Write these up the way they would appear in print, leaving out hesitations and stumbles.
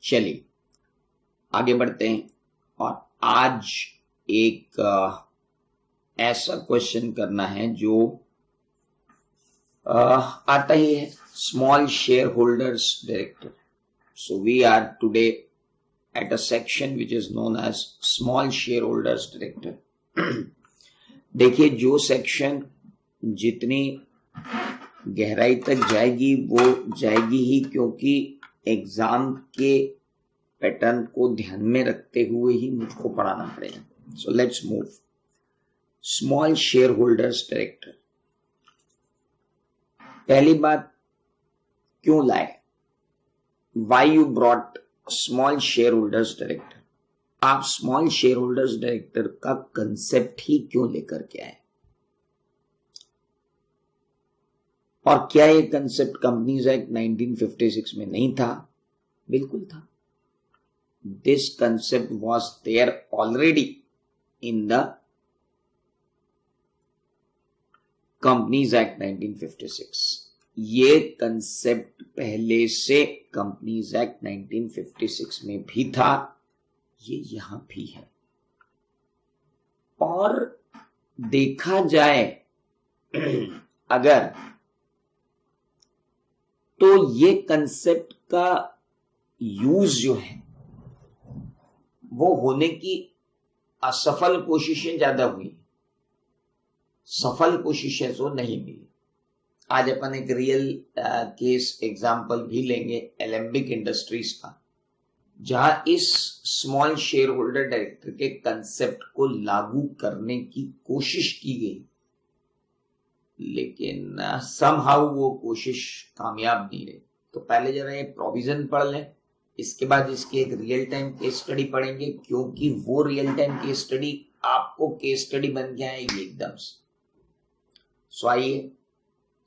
चलिए आगे बढ़ते हैं और आज एक ऐसा क्वेश्चन करना है जो आता ही है, small share holders director. So we are today at a section which is known as small shareholders director. देखिए जो सेक्शन जितनी गहराई तक जाएगी वो जाएगी ही क्योंकि एग्जाम के पैटर्न को ध्यान में रखते हुए ही मुझको पढ़ाना पड़ेगा. So let's move. Small share holders director. पहली बात, क्यों लाए? Why you brought small share holders director. आप स्मॉल शेयर होल्डर्स डायरेक्टर का कंसेप्ट ही क्यों लेकर के आए? और क्या ये कंसेप्ट कंपनीज एक्ट 1956 में नहीं था? बिल्कुल था. This concept was there already in the companies act 1956. ये कंसेप्ट पहले से कंपनीज एक्ट 1956 में भी था, ये यहां भी है. और देखा जाए अगर तो ये कंसेप्ट का यूज जो है वो होने की असफल कोशिशें ज्यादा हुई, सफल कोशिशें तो नहीं मिली. आज अपन एक रियल केस एग्जाम्पल भी लेंगे एलेम्बिक इंडस्ट्रीज का, जहां इस स्मॉल शेयर होल्डर डायरेक्टर के कंसेप्ट को लागू करने की कोशिश की गई, लेकिन समहाउ वो कोशिश कामयाब नहीं रही. तो पहले जरा ये प्रोविजन पढ़ लें, इसके बाद इसकी एक रियल टाइम केस स्टडी पढ़ेंगे, क्योंकि वो रियल टाइम केस स्टडी आपको केस स्टडी बन के आएगी एकदम से. सो आइए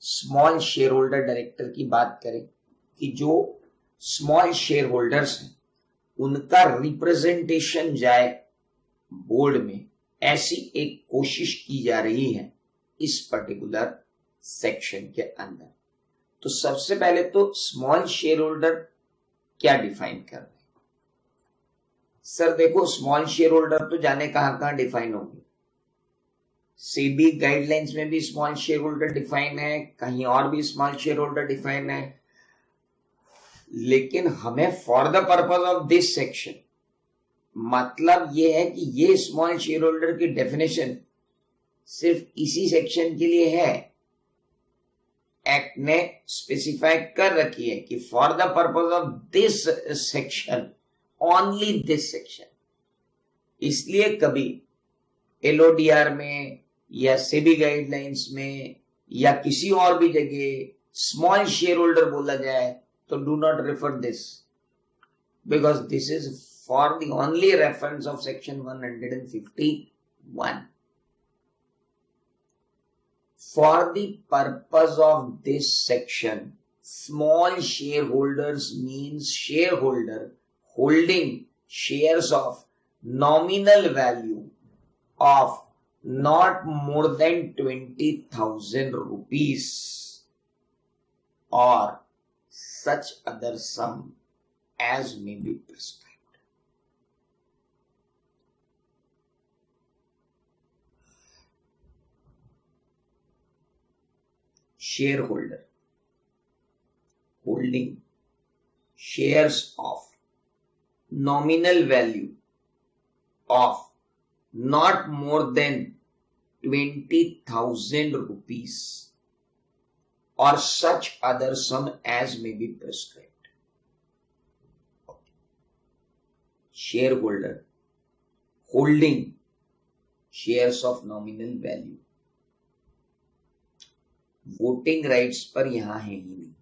स्मॉल शेयर होल्डर डायरेक्टर की बात करें कि जो स्मॉल शेयर होल्डर्स हैं उनका रिप्रेजेंटेशन जाए बोर्ड में, ऐसी एक कोशिश की जा रही है इस पर्टिकुलर सेक्शन के अंदर. तो सबसे पहले तो स्मॉल शेयर होल्डर क्या डिफाइन कर रहे हैं? सर देखो, स्मॉल शेयर होल्डर तो जाने कहां डिफाइन होंगे. सेबी गाइडलाइंस में भी स्मॉल शेयर होल्डर डिफाइन है, कहीं और भी स्मॉल शेयर होल्डर डिफाइन है, लेकिन हमें for the purpose of this section मतलब ये है कि ये स्मॉल शेयर होल्डर की डेफिनेशन सिर्फ इसी सेक्शन के लिए है. एक्ट ने स्पेसिफाई कर रखी है कि for the purpose of this section, only this section. इसलिए कभी एलओडीआर में या सेबी गाइडलाइंस में या किसी और भी जगह स्मॉल शेयर होल्डर बोला जाए तो do not refer this, because this is for the only reference of section 151. For the purpose of this section, small share holders means share holder holding shares of nominal value of not more than 20,000 rupees or such other sum as may be prescribed. Shareholder holding shares of nominal value of not more than 20,000 rupees or such other sum as may be prescribed. Shareholder holding shares of nominal value. Voting rights पर यहां है ही नहीं.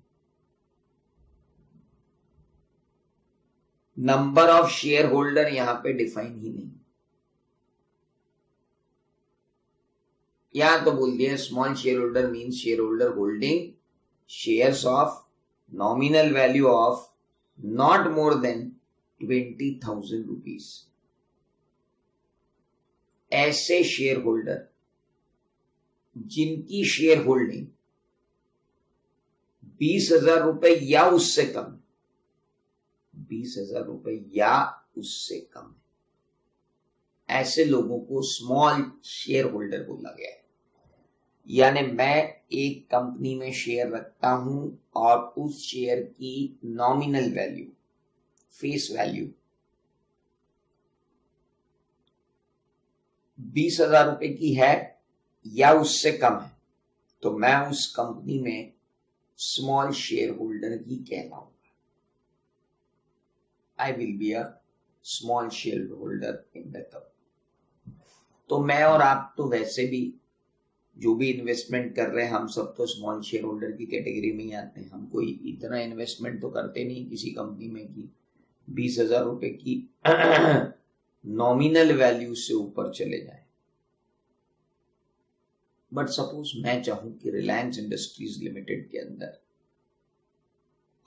Number of share holder यहां पे define ही नहीं. यहां तो बोल दिया small share holder means share holder holding shares of nominal value of not more than 20,000 rupees. ऐसे शेयर होल्डर जिनकी शेयर होल्डिंग 20,000 रुपए या उससे कम, 20,000 रुपए या उससे कम है, ऐसे लोगों को स्मॉल शेयर होल्डर बोला गया है। यानी मैं एक कंपनी में शेयर रखता हूं और उस शेयर की नॉमिनल वैल्यू, फेस वैल्यू 20,000 रुपए की है या उससे कम है, तो मैं उस कंपनी में स्मॉल शेयर होल्डर ही कहलाऊंगा। I will be a small share holder in the company. तो मैं और आप तो वैसे भी जो भी इन्वेस्टमेंट कर रहे हैं, हम सब तो स्मॉल शेयर होल्डर की कैटेगरी में ही आते हैं। हम कोई इतना इन्वेस्टमेंट तो करते नहीं किसी कंपनी में कि 20,000 रुपए की नॉमिनल वैल्यू से ऊपर चले जाए। बट सपोज मैं चाहूं कि रिलायंस इंडस्ट्रीज लिमिटेड के अंदर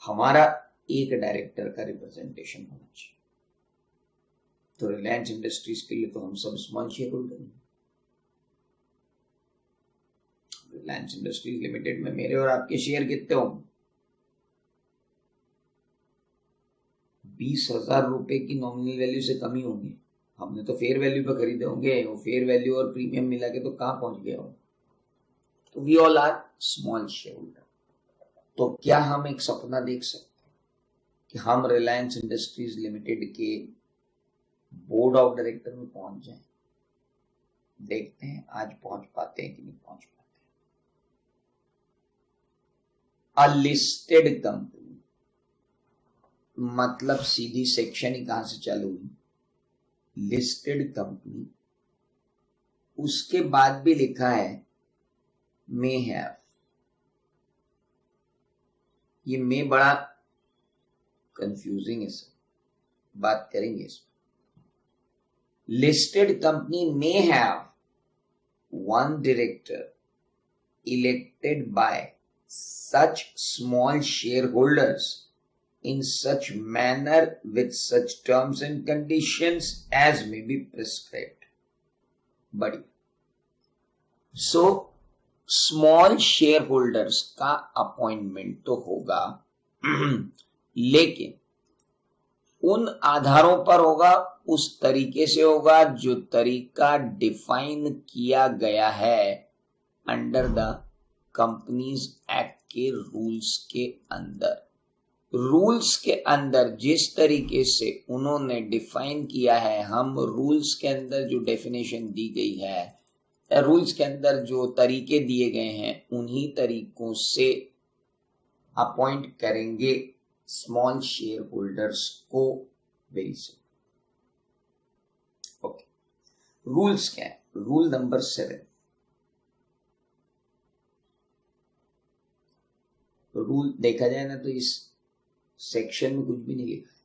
हमारा एक डायरेक्टर का रिप्रेजेंटेशन होना चाहिए, तो रिलायंस इंडस्ट्रीज के लिए तो हम सब स्मॉल शेयर होल्डर हैं। रिलायंस इंडस्ट्रीज लिमिटेड में मेरे और आपके शेयर कितने होंगे? 20,000 रुपए की नॉमिनल वैल्यू से कम ही होंगे। हमने तो फेयर वैल्यू पे खरीदे होंगे, वो फेयर वैल्यू और प्रीमियम मिला के तो कहां पहुंच गया हो। तो we all are small share holder. तो क्या हम एक सपना देख सकते हैं कि हम रिलायंस इंडस्ट्रीज लिमिटेड के बोर्ड ऑफ डायरेक्टर में पहुंच जाएं? देखते हैं आज पहुंच पाते हैं कि नहीं पहुंच पाते। अलिस्टेड कंपनी मतलब सीधी सेक्शन ही कहां से चालू हुई? Listed company. उसके बाद भी लिखा है मे हैव। ये मे बड़ा कंफ्यूजिंग है सर, बात करेंगे इस पर। Listed company may have one director elected by such small shareholders in such manner with such terms and conditions as may be prescribed. But so small shareholders का appointment तो होगा लेकिन उन आधारों पर होगा, उस तरीके से होगा जो तरीका डिफाइन किया गया है अंडर द कंपनीज एक्ट के रूल्स के अंदर। रूल्स के अंदर जिस तरीके से उन्होंने डिफाइन किया है, हम रूल्स के अंदर जो डेफिनेशन दी गई है, रूल्स के अंदर जो तरीके दिए गए हैं, उन्हीं तरीकों से अपॉइंट करेंगे स्मॉल शेयर होल्डर्स को। Very simple. ओके, रूल्स क्या है? Rule number 7। रूल देखा जाए ना तो इस सेक्शन में कुछ भी नहीं लिखा है,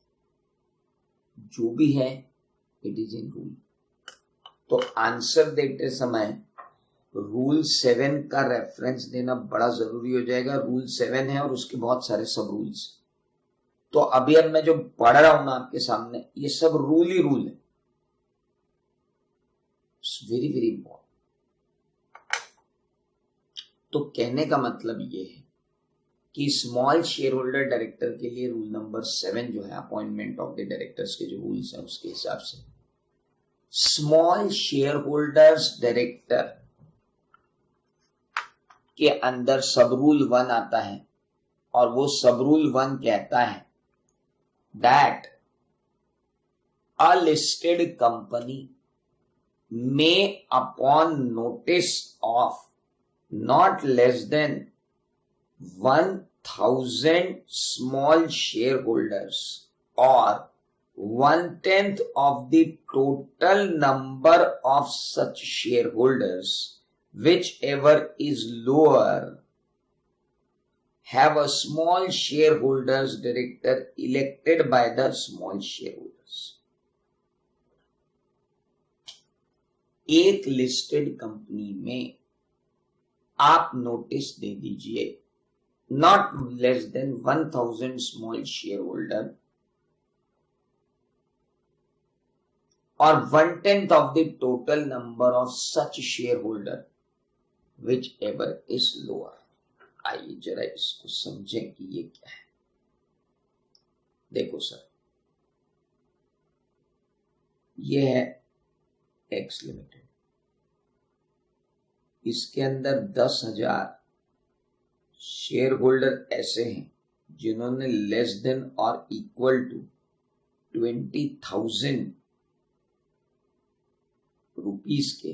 जो भी है इट इज इन रूल। तो आंसर देते समय रूल 7 का रेफरेंस देना बड़ा जरूरी हो जाएगा। रूल 7 है और उसके बहुत सारे सब रूल्स। तो अभी अब मैं जो पढ़ रहा हूं ना आपके सामने, ये सब रूल ही रूल है। Very very important. तो कहने का मतलब ये है कि स्मॉल शेयर होल्डर डायरेक्टर के लिए रूल नंबर 7 जो है अपॉइंटमेंट ऑफ द डायरेक्टर्स के जो रूल्स हैं उसके हिसाब से स्मॉल शेयर होल्डर्स डायरेक्टर के अंदर सब रूल 1 आता है और वो सब रूल 1 कहता है that a listed company may upon notice of not less than 1,000 small shareholders or 1/10 of the total number of such shareholders, whichever is lower, have a small shareholders director elected by the small shareholders. एक listed company में आप notice दे दीजिए not less than 1,000 small shareholder or 1/10 of the total number of such shareholder whichever is lower. आइए जरा इसको समझें कि ये क्या है। देखो सर, ये है एक्स लिमिटेड, इसके अंदर 10,000 शेयर होल्डर ऐसे हैं जिन्होंने लेस देन और इक्वल टू 20,000 रुपीस के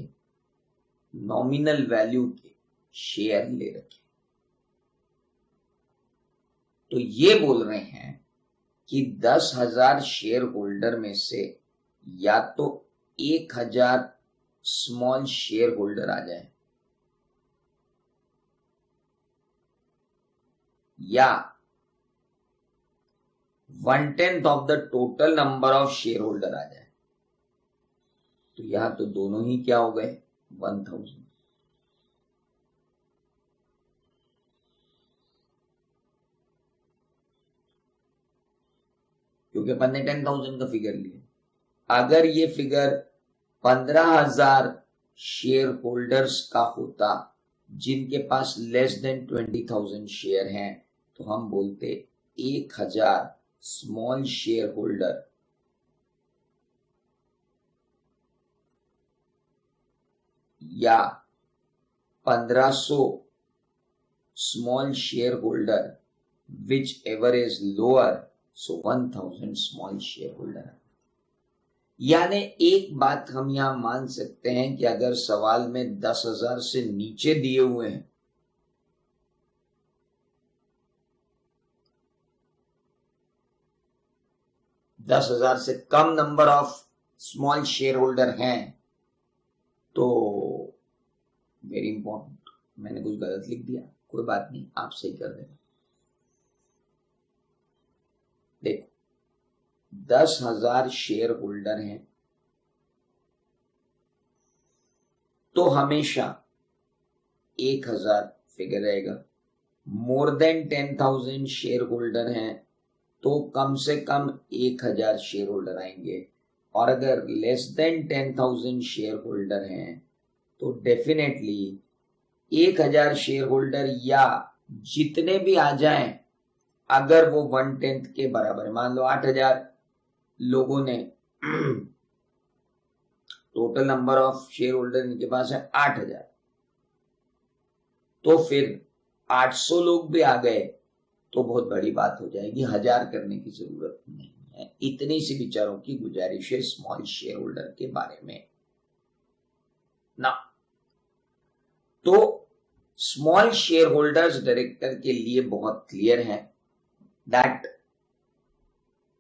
नॉमिनल वैल्यू के शेयर ले रखे। तो ये बोल रहे हैं कि 10,000 शेयर होल्डर में से या तो 1,000 स्मॉल शेयर होल्डर आ जाए या 1/10 of the total number of shareholder आ जाए। तो यहां तो दोनों ही क्या हो गए, 1,000। क्योंकि अपन ने 10,000 का फिगर लिया। अगर ये फिगर 15,000 शेयर होल्डर्स का होता जिनके पास लेस देन 20,000 शेयर हैं, तो हम बोलते 1,000 स्मॉल शेयर होल्डर या 1,500 small share holder, which ever is lower, so 1,000 small share holder. यानी एक बात हम यहां मान सकते हैं कि अगर सवाल में 10,000 से नीचे दिए हुए हैं, दस हजार से कम number of small share holder हैं, तो वेरी इंपॉर्टेंट, मैंने कुछ गलत लिख दिया, कोई बात नहीं, आप सही कर देना। देखो 10,000 शेयर होल्डर हैं तो हमेशा 1,000 फिगर रहेगा। मोर देन 10,000 शेयर होल्डर हैं तो कम से कम 1,000 शेयर होल्डर आएंगे, और अगर लेस देन 10,000 शेयर होल्डर हैं तो डेफिनेटली 1,000 शेयर होल्डर या जितने भी आ जाएं, अगर वो 1/10 के बराबर है, मान लो 8,000 लोगों ने total number of share holder इनके पास है 8,000, तो फिर 800 लोग भी आ गए तो बहुत बड़ी बात हो जाएगी, 1,000 करने की जरूरत नहीं है। इतनी सी विचारों की गुजारिश है स्मॉल शेयर होल्डर के बारे में ना। तो स्मॉल शेयर होल्डर्स डायरेक्टर के लिए बहुत क्लियर है दैट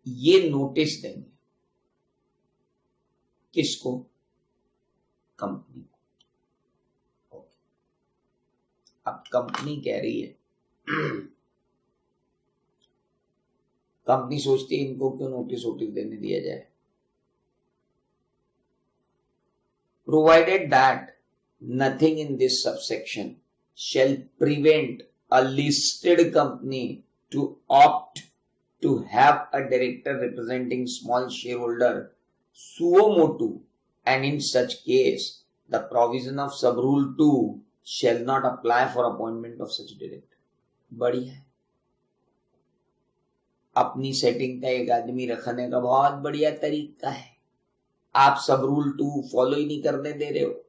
ये नोटिस देंगे किसको, कंपनी को। ओके, अब कंपनी कह रही है, कंपनी सोचती है इनको क्यों नोटिस देने दिया जाए। Provided that nothing in this subsection shall prevent a listed company to opt to have a director representing small shareholder suo motu, and in such case the provision of sub rule 2 shall not apply for appointment of such director। बढ़िया है, अपनी setting का एक आदमी रखने का बहुत बढ़िया तरीका है। आप सब रूल 2 फॉलो ही नहीं करने दे रहे हो,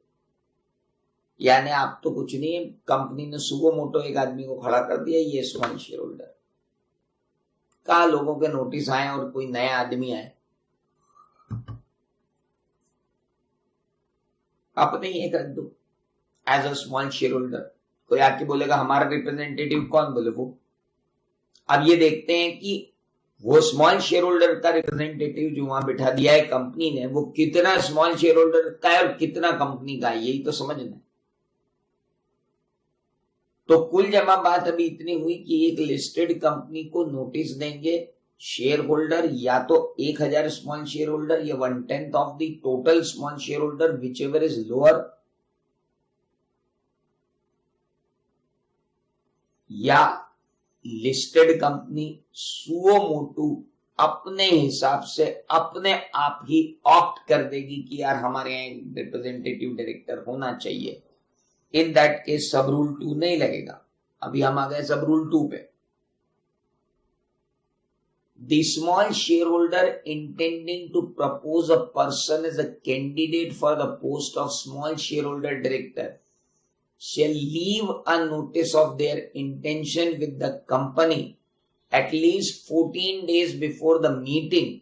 यानी आप तो कुछ नहीं, कंपनी ने सुबह मोटो एक आदमी को खड़ा कर दिया, ये स्मॉल शेयर होल्डर। कहा लोगों के नोटिस आए और कोई नया आदमी आए, अपने ही एक रख दो as a small share holder. कोई आके बोलेगा हमारा रिप्रेजेंटेटिव कौन, बोले वो। अब ये देखते हैं कि वो स्मॉल शेयर होल्डर का रिप्रेजेंटेटिव जो वहां बिठा दिया है कंपनी ने, वो कितना स्मॉल शेयर होल्डर का है और कितना कंपनी का है, यही तो समझना है। तो कुल जमा बात अभी इतनी हुई कि एक लिस्टेड कंपनी को नोटिस देंगे शेयर होल्डर, या तो 1,000 स्मॉल शेयर होल्डर या 1/10 of the total small share holder, which ever is lower, या लिस्टेड कंपनी सुओ मोटू अपने हिसाब से अपने आप ही ऑप्ट कर देगी कि यार हमारे यहाँ रिप्रेजेंटेटिव डायरेक्टर होना चाहिए। इन दैट केस सब रूल 2 नहीं लगेगा। अभी हम आ गए सब रूल 2 पे। The small shareholder intending to propose a person as a candidate for the post of small shareholder director shall leave a notice of their intention with the company at least 14 days before the meeting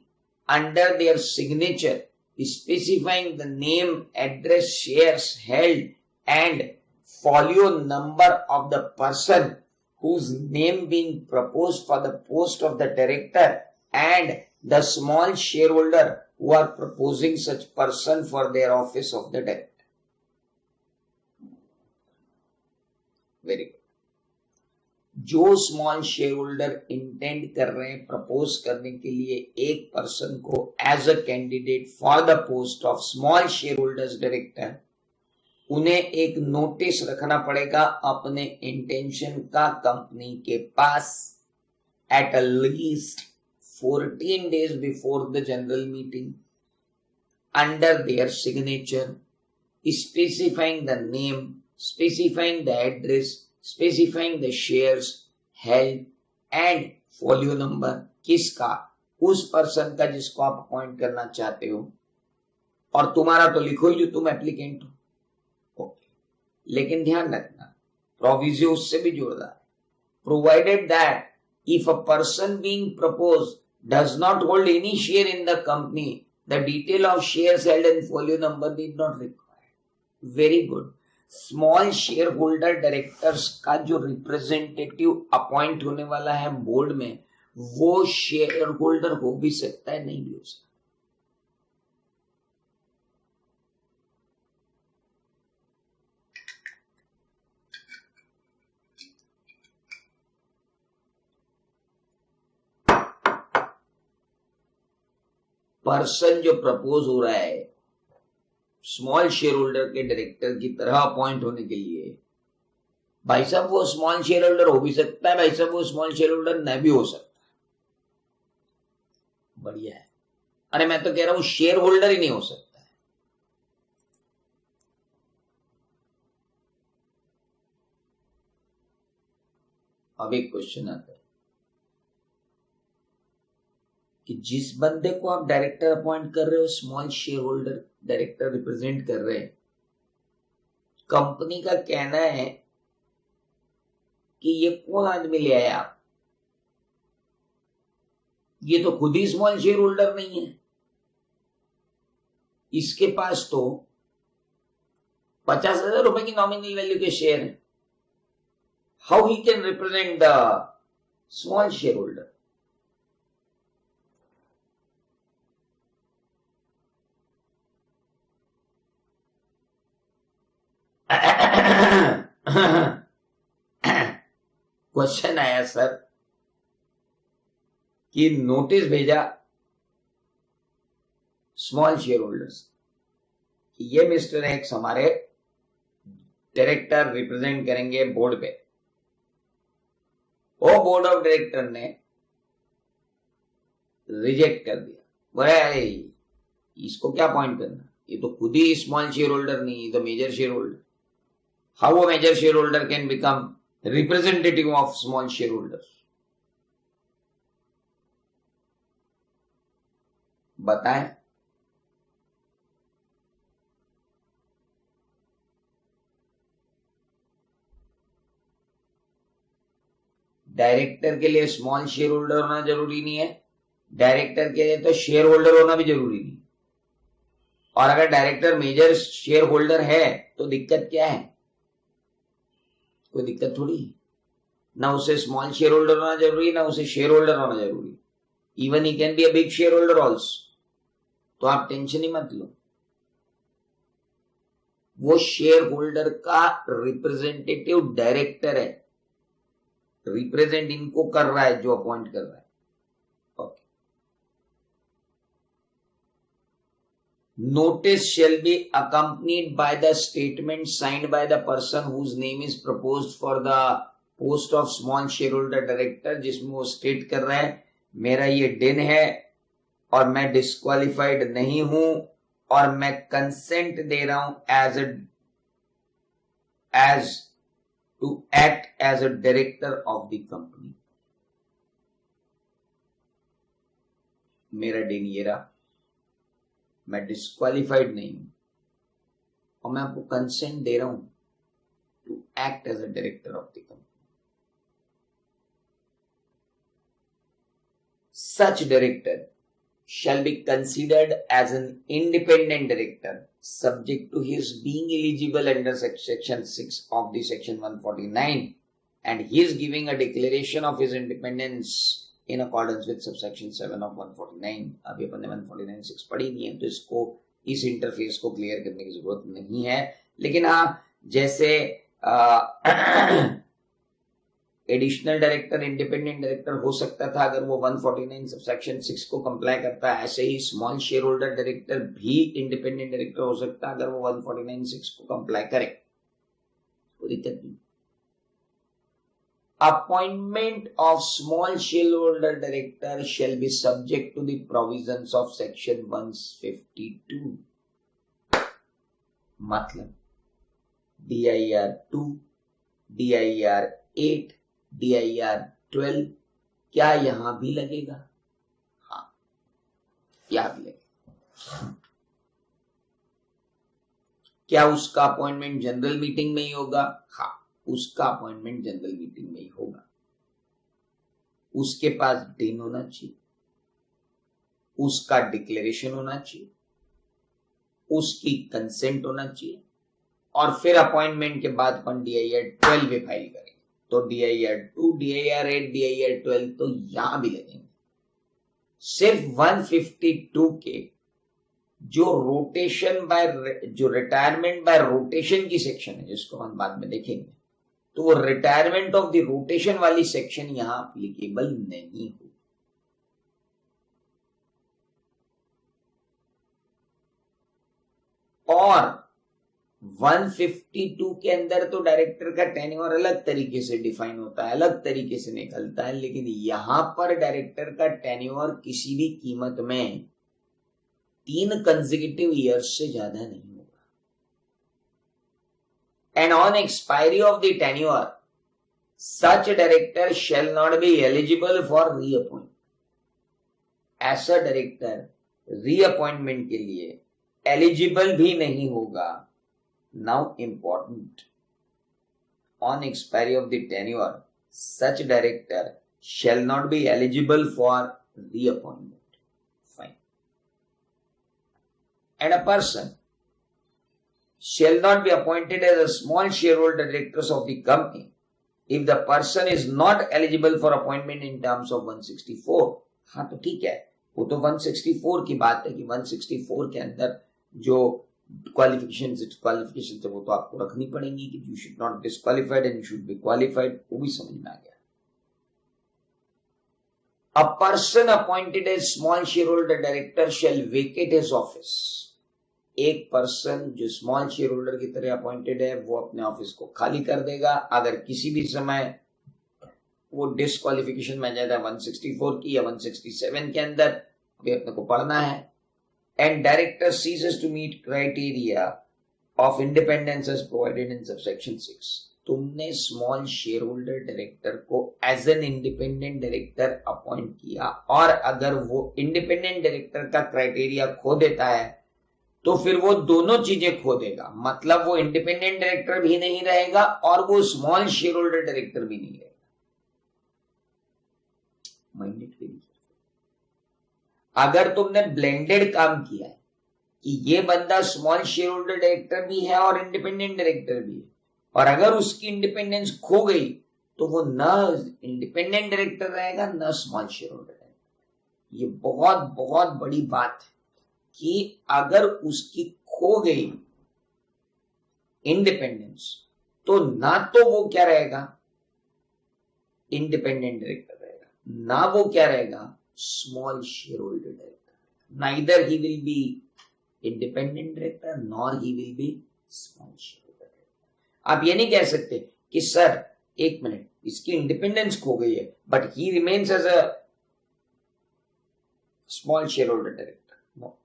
under their signature, specifying the name, address, shares held, and folio number of the person whose name being proposed for the post of the director and the small shareholder who are proposing such person for their office of the director. Very good. जो small share holder intend कर रहे हैं propose करने के लिए एक person को as a candidate for the post of small share holders director, उन्हें एक नोटिस रखना पड़ेगा अपने इंटेंशन का कंपनी के पास at least 14 days before the general meeting under their signature, specifying the name, specifying the address, specifying the shares held and folio number. किसका? उस पर्सन का जिसको आप अपॉइंट करना चाहते हो, और तुम्हारा तो लिखो ही तुम एप्लीकेंट हो। ओके, लेकिन ध्यान रखना प्रोविजो उससे भी जोड़ता है, provided that if a person being propose does not hold any share in the company, the detail of shares held and folio number need not required. Very good. Small share holder directors का जो representative appoint होने वाला है board में, वो share holder हो भी सकता है, नहीं भी हो सकता। पर्सन जो प्रपोज हो रहा है स्मॉल शेयर होल्डर के डायरेक्टर की तरह अपॉइंट होने के लिए, भाई साहब वो स्मॉल शेयर होल्डर हो भी सकता है, भाई साहब वो स्मॉल शेयर होल्डर नहीं भी हो सकता है। बढ़िया है। अरे मैं तो कह रहा हूं शेयर होल्डर ही नहीं हो सकता है। अब एक क्वेश्चन आता है कि जिस बंदे को आप डायरेक्टर अपॉइंट कर रहे हो, small share holder director represent कर रहे हैं, कंपनी का कहना है कि ये कौन आदमी ले आए आप, ये तो खुद ही स्मॉल शेयर होल्डर नहीं है, इसके पास तो 50,000 रुपए की नॉमिनल वैल्यू के शेयर है। How he can represent the small share holder? Question आया सर कि नोटिस भेजा स्मॉल शेयर होल्डर्स कि ये मिस्टर एक्स हमारे डायरेक्टर रिप्रेजेंट करेंगे बोर्ड पे। वो बोर्ड ऑफ डायरेक्टर ने रिजेक्ट कर दिया, बोले इसको क्या पॉइंट करना, ये तो खुद ही स्मॉल शेयर होल्डर नहीं, ये तो major share holder. How a major shareholder can become representative of small shareholders? बताएं। डायरेक्टर के लिए स्मॉल शेयर होल्डर होना जरूरी नहीं है, डायरेक्टर के लिए तो शेयर होल्डर होना भी जरूरी नहीं। और अगर डायरेक्टर मेजर शेयर होल्डर है तो दिक्कत क्या है? कोई दिक्कत थोड़ी। ना उसे स्मॉल शेयर होल्डर होना जरूरी, ना उसे शेयर होल्डर होना जरूरी। Even he can be a big share holder also. तो आप टेंशन ही मत लो, वो शेयर होल्डर का रिप्रेजेंटेटिव डायरेक्टर है, रिप्रेजेंट इनको कर रहा है जो अपॉइंट कर रहा है। Okay. Notice shall be accompanied by the statement signed by the person whose name is proposed for the post of small shareholder director, जिसमें वो स्टेट कर रहा है मेरा ये दिन है और मैं डिस्क्वालिफाइड नहीं हूं और मैं कंसेंट दे रहा हूं as to act as a director of the company. मेरा दिन ये रहा, मैं डिस्क्वालिफाइड नहीं हूं और मैं आपको कंसेंट दे रहा हूं to act as a director of the company. Such director shall be considered as an independent director subject to his being eligible under section 6 of the section 149 and his giving a declaration of his independence in accordance with subsection 7 of 149. अभी अपन ने 149(6) पढ़ी नहीं है तो इसको इस interface को clear करने की जरूरत नहीं है. लेकिन हाँ, जैसे एडिशनल डायरेक्टर इंडिपेंडेंट डायरेक्टर हो सकता था अगर वो 149 सबसेक्शन 6 को कंप्लाई करता है, ऐसे ही स्मॉल शेयर होल्डर डायरेक्टर भी इंडिपेंडेंट डायरेक्टर हो सकता है अगर वो 149(6) को कंप्लाई करे. कोई दिक्कत नहीं. Appointment of small share holder director shall be subject to the provisions of section 152. मतलब DIR 2, DIR 8, DIR 12 क्या यहां भी लगेगा? हाँ, यहां भी लगेगा. क्या उसका अपॉइंटमेंट जनरल मीटिंग में ही होगा? हाँ, उसका अपॉइंटमेंट जनरल मीटिंग में ही होगा. उसके पास दिन होना चाहिए, उसका डिक्लेरेशन होना चाहिए, उसकी कंसेंट होना चाहिए और फिर अपॉइंटमेंट के बाद अपन DIR 12 भी फाइल करेंगे. तो DIR 2, DIR 8, DIR 12 तो यहां भी लगेंगे. सिर्फ 152 के जो रोटेशन बाय जो रिटायरमेंट बाय रोटेशन की सेक्शन है जिसको हम बाद में देखेंगे, तो वो रिटायरमेंट ऑफ द रोटेशन वाली सेक्शन यहां एप्लीकेबल नहीं होगी. और 152 के अंदर तो डायरेक्टर का टेन्योर अलग तरीके से डिफाइन होता है, अलग तरीके से निकलता है, लेकिन यहां पर डायरेक्टर का टेन्योर किसी भी कीमत में 3 कंसेक्यूटिव ईयर्स से ज्यादा नहीं होगा. And on expiry of the tenure such director shall not be eligible for reappointment. ऐसा डायरेक्टर रीअपॉइंटमेंट के लिए एलिजिबल भी नहीं होगा. Now important, on expiry of the tenure, such director shall not be eligible for reappointment. Fine. And a person shall not be appointed as a small shareholder directors of the company if the person is not eligible for appointment in terms of 164. हाँ तो ठीक है, वो तो 164 की बात है कि 164 के अंदर जो क्वालिफिकेशन है वो तो आपको रखनी पड़ेगी कि you should not disqualified and you should be qualified. वो भी समझ में आ गया. A person appointed as small share holder director shall vacate his office. एक पर्सन जो स्मॉल शेयर होल्डर की तरह अपॉइंटेड है वो अपने ऑफिस को खाली कर देगा अगर किसी भी समय वो डिस्क्वालिफिकेशन में जाता है 164 की या 167 के अंदर. अभी अपने को पढ़ना है. And director ceases to meet criteria of independence as provided in subsection 6. तुमने स्मॉल शेयर होल्डर डायरेक्टर को as an independent director appoint किया और अगर वो इंडिपेंडेंट डायरेक्टर का क्राइटेरिया खो देता है तो फिर वो दोनों चीजें खो देगा. मतलब वो इंडिपेंडेंट डायरेक्टर भी नहीं रहेगा और वो स्मॉल शेयर होल्डर डायरेक्टर भी नहीं रहेगा. अगर तुमने ब्लेंडेड काम किया है कि ये बंदा स्मॉल शेयर होल्डर डायरेक्टर भी है और इंडिपेंडेंट डायरेक्टर भी है और अगर उसकी इंडिपेंडेंस खो गई तो वो न इंडिपेंडेंट डायरेक्टर रहेगा न स्मॉल शेयर होल्डर डायरेक्टर. ये बहुत बहुत बड़ी बात है कि अगर उसकी खो गई इंडिपेंडेंस तो ना तो वो क्या रहेगा इंडिपेंडेंट डायरेक्टर रहेगा, ना वो क्या रहेगा small shareholder director. Neither he will be independent director nor he will be small shareholder director. आप ये नहीं कह सकते कि सर एक मिनट इसकी इंडिपेंडेंस खो गई है but he remains as a small share holder director. No,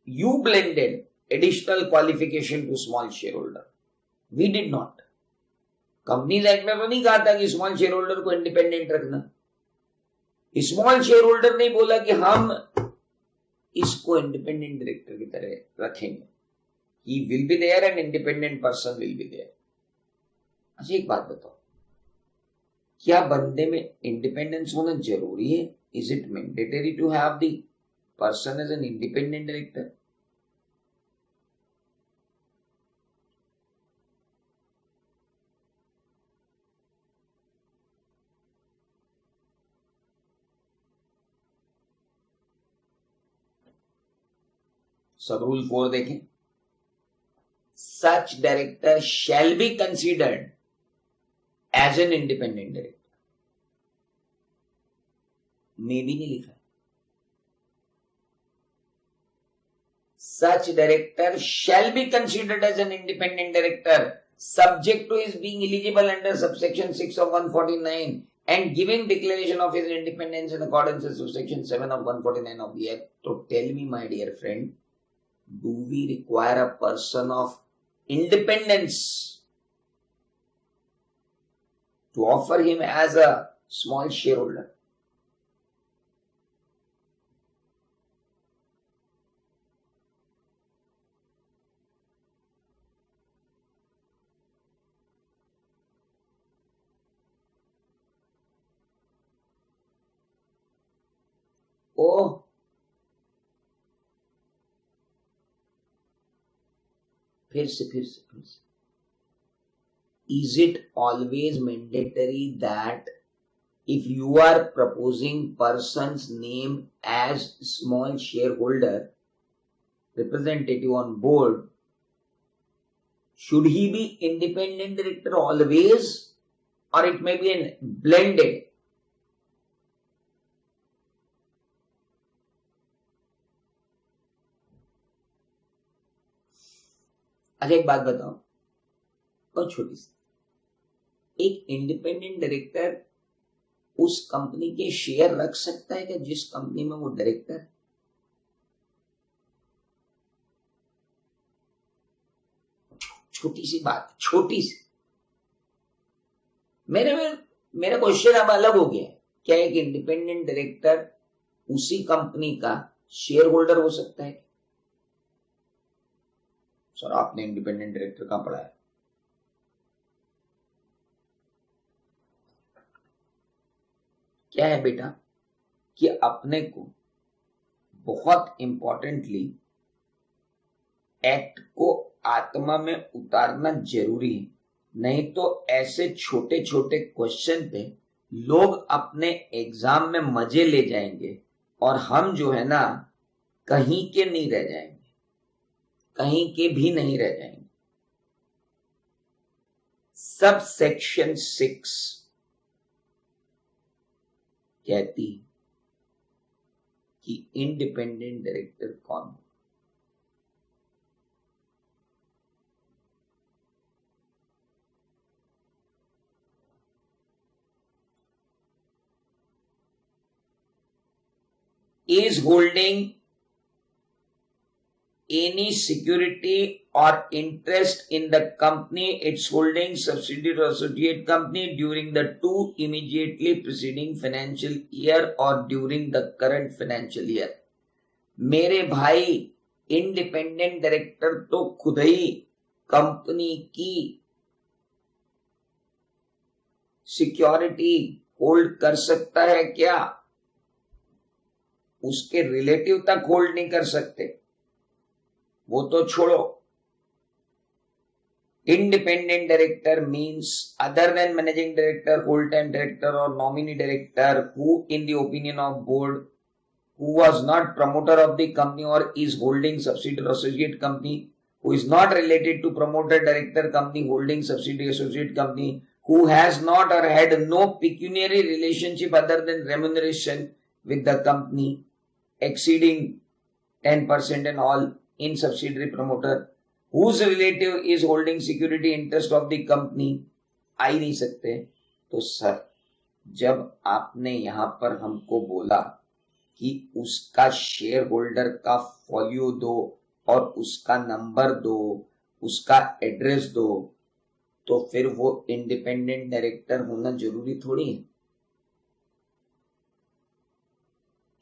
you blended additional qualification to small share holder. We did not. Companies act में तो नहीं कहा था कि स्मॉल शेयर होल्डर को इंडिपेंडेंट रखना. स्मॉल शेयर होल्डर ने बोला कि हम इसको इंडिपेंडेंट डायरेक्टर की तरह रखेंगे, he will be there and independent person will be there. अच्छा एक बात बताओ, क्या बंदे में इंडिपेंडेंस होना जरूरी है? Is it mandatory to have the person as an independent director? Sub rule 4 देखें, such director shall be considered as an independent director. में भी नहीं लिखा है। Such director shall be considered as an independent director subject to his being eligible under subsection 6 of 149 and giving declaration of his independence in accordance with subsection 7 of 149 of the Act. So tell me, my dear friend, do we require a person of independence to offer him as a small shareholder? Oh, फिर से is it always mandatory that if you are proposing person's name as small shareholder representative on board, should he be independent director always, or it may be a blended? अच्छा एक बात बताओ, बहुत छोटी सी, एक independent director उस company के share रख सकता है क्या जिस कंपनी में वो डायरेक्टर? छोटी सी बात, छोटी सी। मेरा क्वेश्चन अब अलग हो गया, क्या एक इंडिपेंडेंट डायरेक्टर उसी कंपनी का शेयर होल्डर हो सकता है? सर आपने इंडिपेंडेंट डायरेक्टर कहां पढ़ा है? क्या है बेटा कि अपने को बहुत इंपॉर्टेंटली एक्ट को आत्मा में उतारना जरूरी है, नहीं तो ऐसे छोटे छोटे क्वेश्चन पे लोग अपने एग्जाम में मजे ले जाएंगे और हम जो है ना कहीं के नहीं रह जाएंगे, कहीं के भी नहीं रह जाएंगे। सब सेक्शन 6 कहती कि इंडिपेंडेंट डायरेक्टर कौन हो। is holding any security or interest in the company, its holding, subsidiary or associate company during the 2 immediately preceding financial year or during the current financial year. मेरे भाई independent director तो खुद ही company की security hold कर सकता है क्या? उसके रिलेटिव तक होल्ड नहीं कर सकते, वो तो छोड़ो। Independent director means other than managing director, whole time director और nominee director who in the opinion of board who was not promoter of the company or is holding subsidiary or associate company, who is not related to promoter director company holding subsidiary associate company, who has not or had no pecuniary relationship other than remuneration with the company exceeding 10% and all in subsidiary promoter, whose relative is holding security interest of the company, आ ही नहीं सकते। तो sir जब आपने यहां पर हमको बोला कि उसका शेयर होल्डर का फॉलियो दो और उसका नंबर दो, उसका एड्रेस दो, तो फिर वो इंडिपेंडेंट डायरेक्टर होना जरूरी थोड़ी है?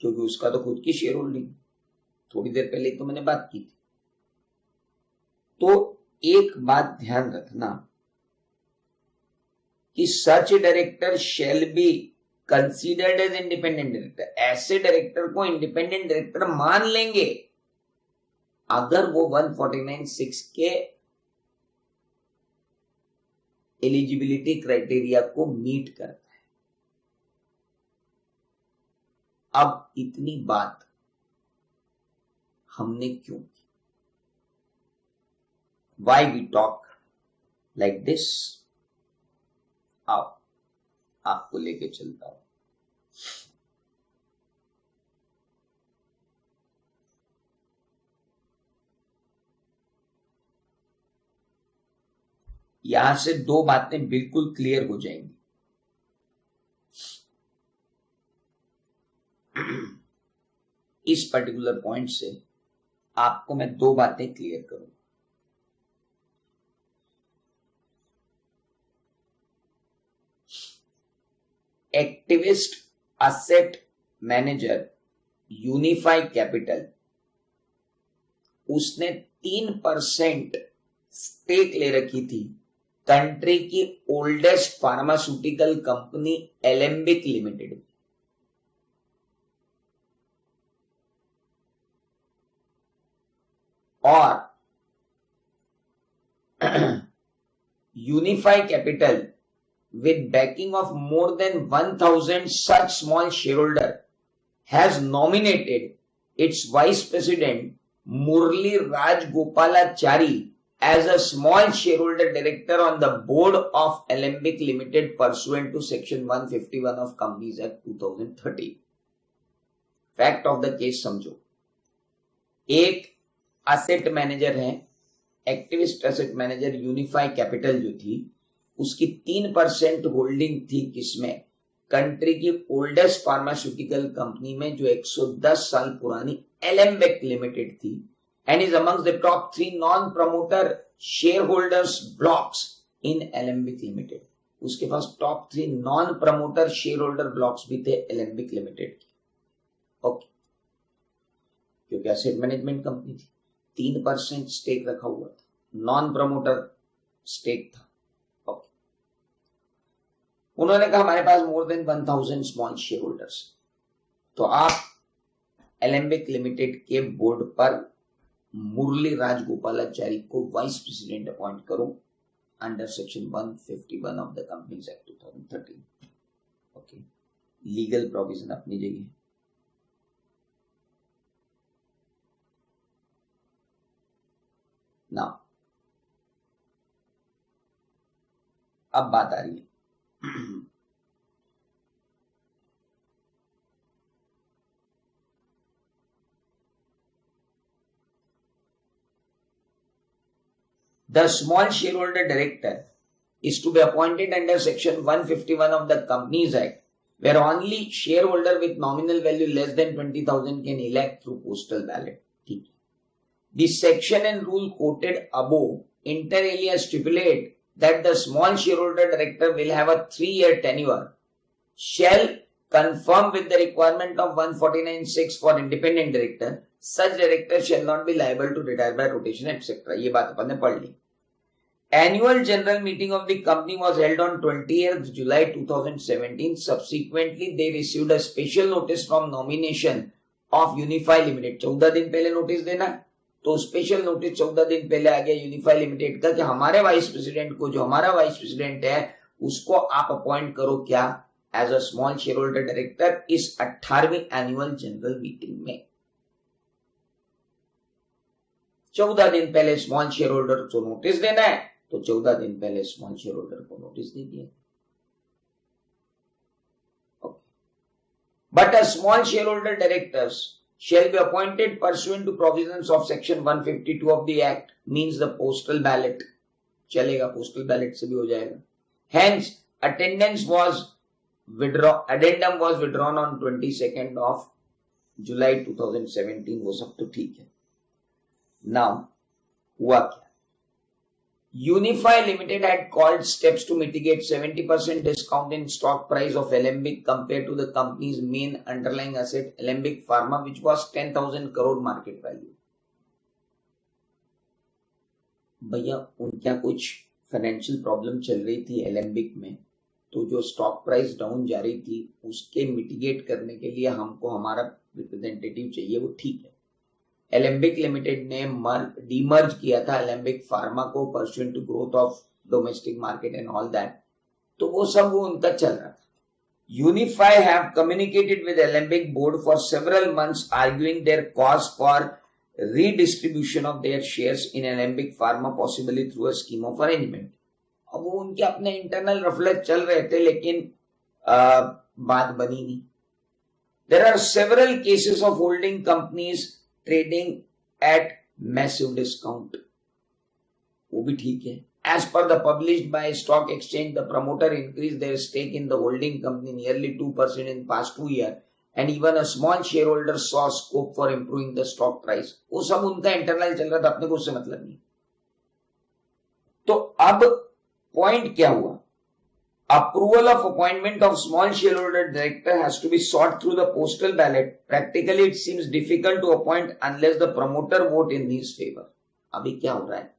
क्योंकि उसका तो खुद की शेयर होल्डिंग, थोड़ी देर पहले तो मैंने बात की थी। तो एक बात ध्यान रखना कि such director shall be considered as independent director. ऐसे डायरेक्टर को इंडिपेंडेंट डायरेक्टर मान लेंगे अगर वो 149(6) के एलिजिबिलिटी क्राइटेरिया को मीट करता है। अब इतनी बात हमने क्यों की? Why we talk like this? आओ आपको लेके चलता हूं। यहां से दो बातें बिल्कुल क्लियर हो जाएंगी। इस पर्टिकुलर पॉइंट से आपको मैं दो बातें क्लियर करूंगा। Activist asset manager Unifi Capital, उसने 3% स्टेक ले रखी थी कंट्री की oldest pharmaceutical company Alembic limited. और Unifi Capital with backing of more than 1000 such small shareholder has nominated its vice president Murli Raj Gopalachari as a small shareholder director on the board of Alembic Limited pursuant to section 151 of Companies Act 2013। Fact of the case समझो। एक asset manager है, activist asset manager Unifi capital जो थी, उसकी 3% holding थी किसमें? Country की oldest pharmaceutical company में जो 110 साल पुरानी एलेम्बिक लिमिटेड थी, and is amongst the top 3 non promoter shareholders blocks in Alembic limited. उसके पास top 3 non promoter shareholder blocks भी थे एलेम्बिक लिमिटेड की। ओके, क्योंकि एसेट मैनेजमेंट कंपनी थी, 3% स्टेक रखा हुआ था, नॉन प्रमोटर स्टेक था। उन्होंने कहा हमारे पास more than 1000 small share holders, तो आप एलेम्बिक लिमिटेड के बोर्ड पर मुरली राजगोपालाचारी को वाइस प्रेसिडेंट अपॉइंट करो under section 151 of the companies act 2013। Okay, legal provision अपनी जगह। ना अब बात आ रही है The small shareholder director is to be appointed under section 151 of the Companies Act, where only shareholder with nominal value less than 20,000 can elect through postal ballot. The section and rule quoted above inter alia stipulate that the small shareholder director will have a 3-year tenure, shall conform with the requirement of 149(6) for independent director. Such director shall not be liable to retire by rotation, etc. ये बात अपन ने पढ़ ली। Annual general meeting of the company was held on 20th July 2017. Subsequently, they received a special notice from nomination of Unify Limited। 14 दिन पहले notice देना, तो special notice 14 दिन पहले आ गया यूनिफाई लिमिटेड का कि हमारे वाइस प्रेसिडेंट को, जो हमारा वाइस प्रेसिडेंट है, उसको आप अपॉइंट करो क्या, as a small share holder director इस 18वीं एनुअल जनरल मीटिंग में। 14 दिन पहले स्मॉल शेयर होल्डर को नोटिस देना है, तो 14 दिन पहले स्मॉल शेयर होल्डर को नोटिस दे दिया। But a small share holder directors shall be appointed pursuant to provisions of section 152 of the act, means the postal ballot चलेगा, postal ballot से भी हो जाएगा। Hence, addendum was withdrawn on 22nd of July 2017। वो सब तो ठीक है। Now, हुआ क्या? Unify Limited had called steps to mitigate 70% discount in stock price of Alembic compared to the company's main underlying asset, Alembic Pharma, which was 10,000 crore market value. भैया उनका कुछ फाइनेंशियल प्रॉब्लम चल रही थी एलेम्बिक में, तो जो स्टॉक प्राइस डाउन जा रही थी उसके मिटिगेट करने के लिए हमको हमारा रिप्रेजेंटेटिव चाहिए, वो ठीक है। एलेम्बिक लिमिटेड ने डीमर्ज किया था एलेम्बिक फार्मा को pursuant to growth of domestic market and all that, तो वो सब वो उनका चल रहा था। Unifi have communicated with Alembic board for several months arguing their cause for redistribution of their shares in Alembic Pharma possibly through a scheme of arrangement। अब वो उनके अपने इंटरनल रफलेट चल रहे थे, लेकिन बात बनी नहीं। There are several cases of holding companies trading at massive discount, वो भी ठीक है। As per the published by stock exchange, the promoter increased their stake in the holding company nearly 2% in past 2 years. And even a small shareholder saw scope for improving the stock price। वो सब उनका internal चल रहा था, अपने को उससे मतलब नहीं। तो अब पॉइंट क्या हुआ? Approval of appointment of small shareholder director has to be sought through the postal ballot. Practically it seems difficult to appoint unless the promoter vote in his favour. अभी क्या हो रहा है?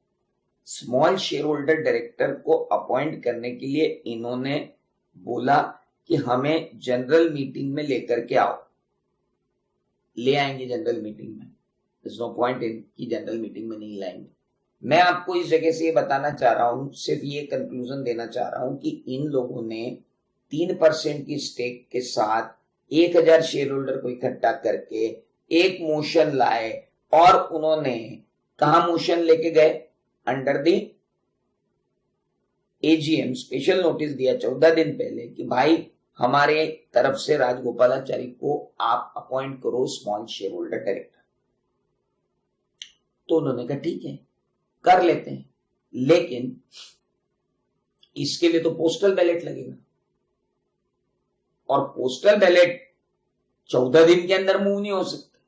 स्मॉल शेयरहोल्डर डायरेक्टर को appoint करने के लिए इन्होंने बोला कि हमें जनरल मीटिंग में लेकर के आओ, ले आएंगे जनरल मीटिंग में। There's no point in कि जनरल मीटिंग में नहीं लाएंगे। मैं आपको इस जगह से ये बताना चाह रहा हूं, सिर्फ ये कंक्लूजन देना चाह रहा हूं कि इन लोगों ने 3% की स्टेक के साथ 1000 शेयर होल्डर को इकट्ठा करके एक मोशन लाए, और उन्होंने कहा मोशन लेके गए? Under the AGM special notice दिया 14 दिन पहले कि भाई हमारे तरफ से राजगोपालाचारी को आप अपॉइंट करो स्मॉल शेयर होल्डर डायरेक्टर। तो उन्होंने कहा ठीक है कर लेते हैं, लेकिन इसके लिए तो पोस्टल बैलेट लगेगा, और पोस्टल बैलेट 14 दिन के अंदर मूव नहीं हो सकता।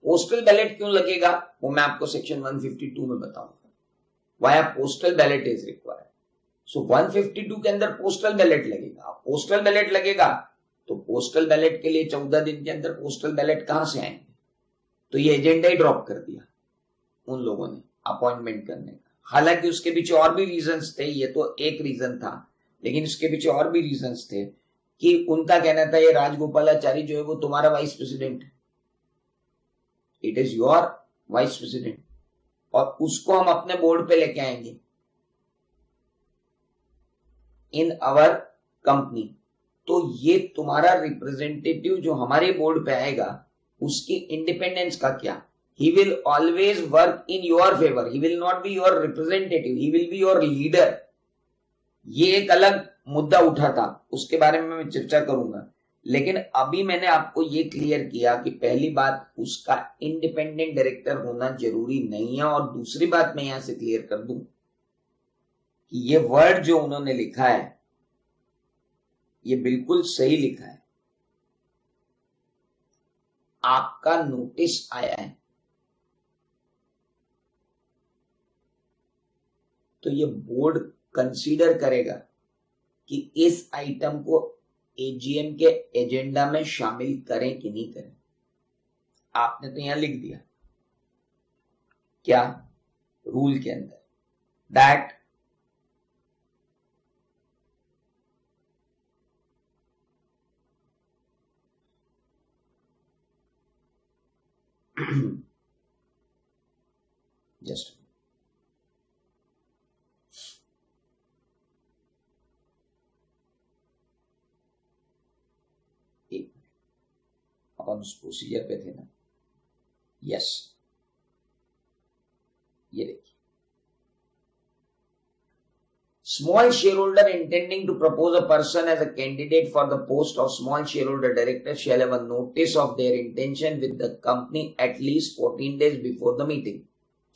पोस्टल बैलेट क्यों लगेगा वो मैं आपको सेक्शन 152 में बताऊंगा। Why a postal ballot is required? So 152 के अंदर पोस्टल बैलेट लगेगा। पोस्टल बैलेट लगेगा तो पोस्टल बैलेट के लिए 14 दिन के अंदर पोस्टल बैलेट कहां से आएंगे? तो ये एजेंडा ही ड्रॉप कर दिया उन लोगों ने अपॉइंटमेंट करने का। हालांकि उसके पीछे और भी रीजंस थे, ये तो एक रीजन था, लेकिन उसके पीछे और भी रीजंस थे कि उनका कहना था ये राजगोपालाचारी जो है वो तुम्हारा वाइस प्रेसिडेंट है, it is your vice president, और उसको हम अपने बोर्ड पे लेके आएंगे इन आवर कंपनी। तो ये तुम्हारा रिप्रेजेंटेटिव जो हमारे बोर्ड पे आएगा उसकी इंडिपेंडेंस का क्या? He will always work in your favour, he will not be your representative, he will be your leader. ये एक अलग मुद्दा उठा था, उसके बारे में मैं चर्चा करूंगा, लेकिन अभी मैंने आपको ये क्लियर किया कि पहली बात उसका इंडिपेंडेंट डायरेक्टर होना जरूरी नहीं है, और दूसरी बात मैं यहां से क्लियर कर दूं कि ये वर्ड जो उन्होंने लिखा है ये बिल्कुल सही लिखा है। आपका नोटिस आया है तो ये बोर्ड कंसीडर करेगा कि इस आइटम को एजीएम के एजेंडा में शामिल करें कि नहीं करें। आपने तो यहां लिख दिया क्या रूल के अंदर, दैट जस्ट अपन उस प्रोसीजर पे थे ना। यस, ये देखिए, small shareholder intending to propose a person as a candidate for the post of small shareholder director shall have a notice of their intention with the company at least 14 days before the meeting.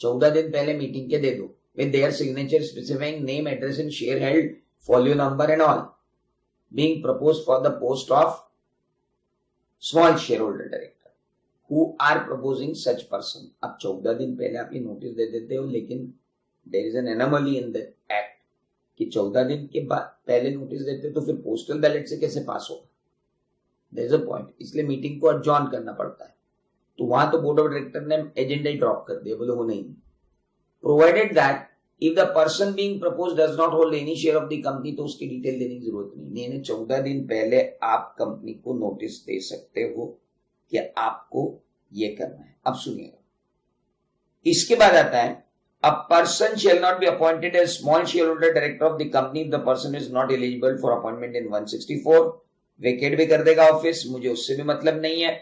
14 दिन पहले meeting के दे दो, with their signature specifying name, address and share held, folio number and all, being proposed for the post of small shareholder director. who are proposing such person. अब 14 दिन पहले आप ये नोटिस दे देते हो, लेकिन there is an anomaly in the act कि 14 दिन के बाद पहले नोटिस देते तो फिर पोस्टल बैलेट से कैसे पास होगा? There is a point. इसलिए मीटिंग को adjourn करना पड़ता है. तो वहां तो बोर्ड ऑफ डायरेक्टर ने एजेंडा ही ड्रॉप कर दिया, बोले वो नहीं. Provided that if the person being propose does not hold any share of the company, तो उसकी डिटेल देने की जरूरत नहीं है. 14 दिन पहले आप कंपनी को नोटिस दे सकते हो कि आपको ये करना है. अब सुनिएगा, इसके बाद आता है a person shall not be appointed as small shareholder director of the company if the person is not eligible for appointment in 164. Vacate भी कर देगा ऑफिस, मुझे उससे भी मतलब नहीं है.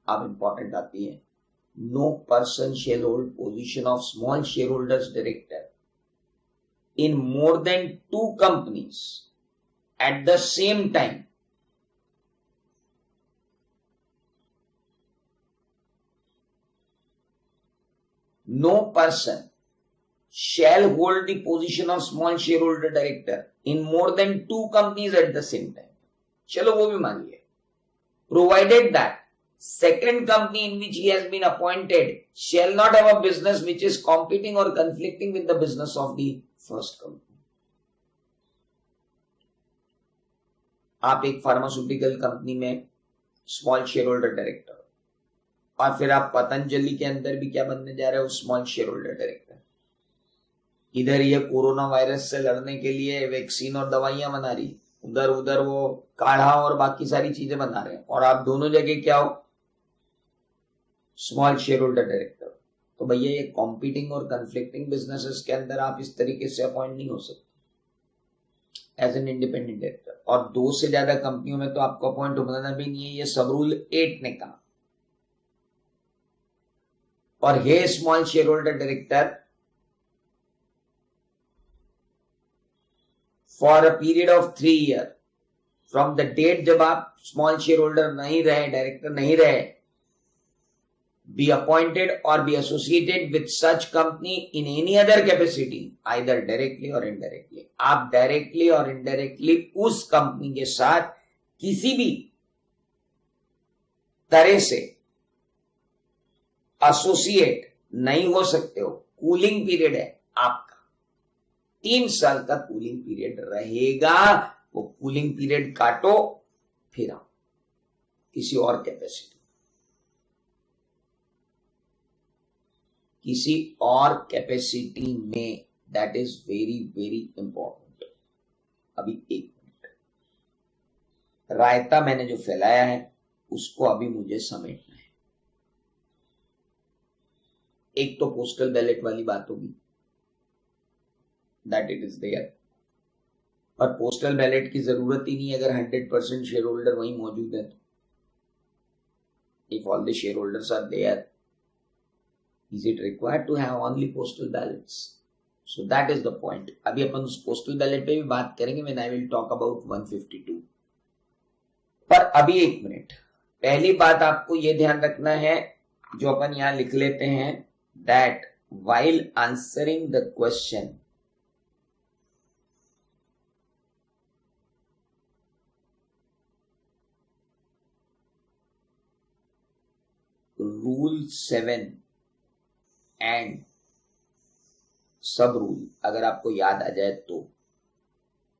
अब इंपॉर्टेंट आती है, no person shall hold position of small share holders director in more than 2 companies at the same time. No person shall hold the position of small shareholder director in more than 2 companies at the same time. चलो वो भी मान लिया. Provided that second company in which he has been appointed shall not have a business which is competing or conflicting with the business of the first company. आप एक pharmaceutical company में small share holder director, और फिर आप पतंजलि के अंदर भी क्या बनने जा रहे हो? Small share holder director. इधर ये कोरोना वायरस से लड़ने के लिए वैक्सीन और दवाइयां बना रही, उधर वो काढ़ा और बाकी सारी चीजें बना रहे हैं, और आप दोनों जगह क्या हो? Small share holder director. तो भैया ये कॉम्पिटिंग और कंफ्लिक्टिंग बिजनेसेस के अंदर आप इस तरीके से अपॉइंट नहीं हो सकते एज एन इंडिपेंडेंट डायरेक्टर. और 2 से ज्यादा कंपनियों में तो आपको अपॉइंट होना भी नहीं है, ये सब रूल 8 ने कहा. और हे small share holder director, for a period of 3 year from the date जब आप स्मॉल शेयर होल्डर नहीं रहे, डायरेक्टर नहीं रहे, बी अपॉइंटेड और be associated with such company in any other capacity either directly और इनडायरेक्टली. आप डायरेक्टली और इनडायरेक्टली उस कंपनी के साथ किसी भी तरह से एसोसिएट नहीं हो सकते हो. कूलिंग पीरियड है आपका, 3 साल का कूलिंग पीरियड रहेगा. वो कूलिंग पीरियड काटो, फिर आओ किसी और कैपेसिटी, किसी और कैपेसिटी में. That is very very important. अभी 1 मिनट, रायता मैंने जो फैलाया है उसको अभी मुझे समेटना है. एक तो पोस्टल बैलेट वाली बात होगी, दैट इट इज देयर. और पोस्टल बैलेट की जरूरत ही नहीं अगर 100% शेयर होल्डर वहीं मौजूद है. If all the share holders are there, is it required to have only postal ballots? So that is the point. अभी अपन उस पोस्टल बैलेट पे भी बात करेंगे when I will talk about 152. पर अभी 1 मिनट, पहली बात आपको यह ध्यान रखना है जो अपन यहां लिख लेते हैं, that while answering the question, rule 7 and सब रूल अगर आपको याद आ जाए तो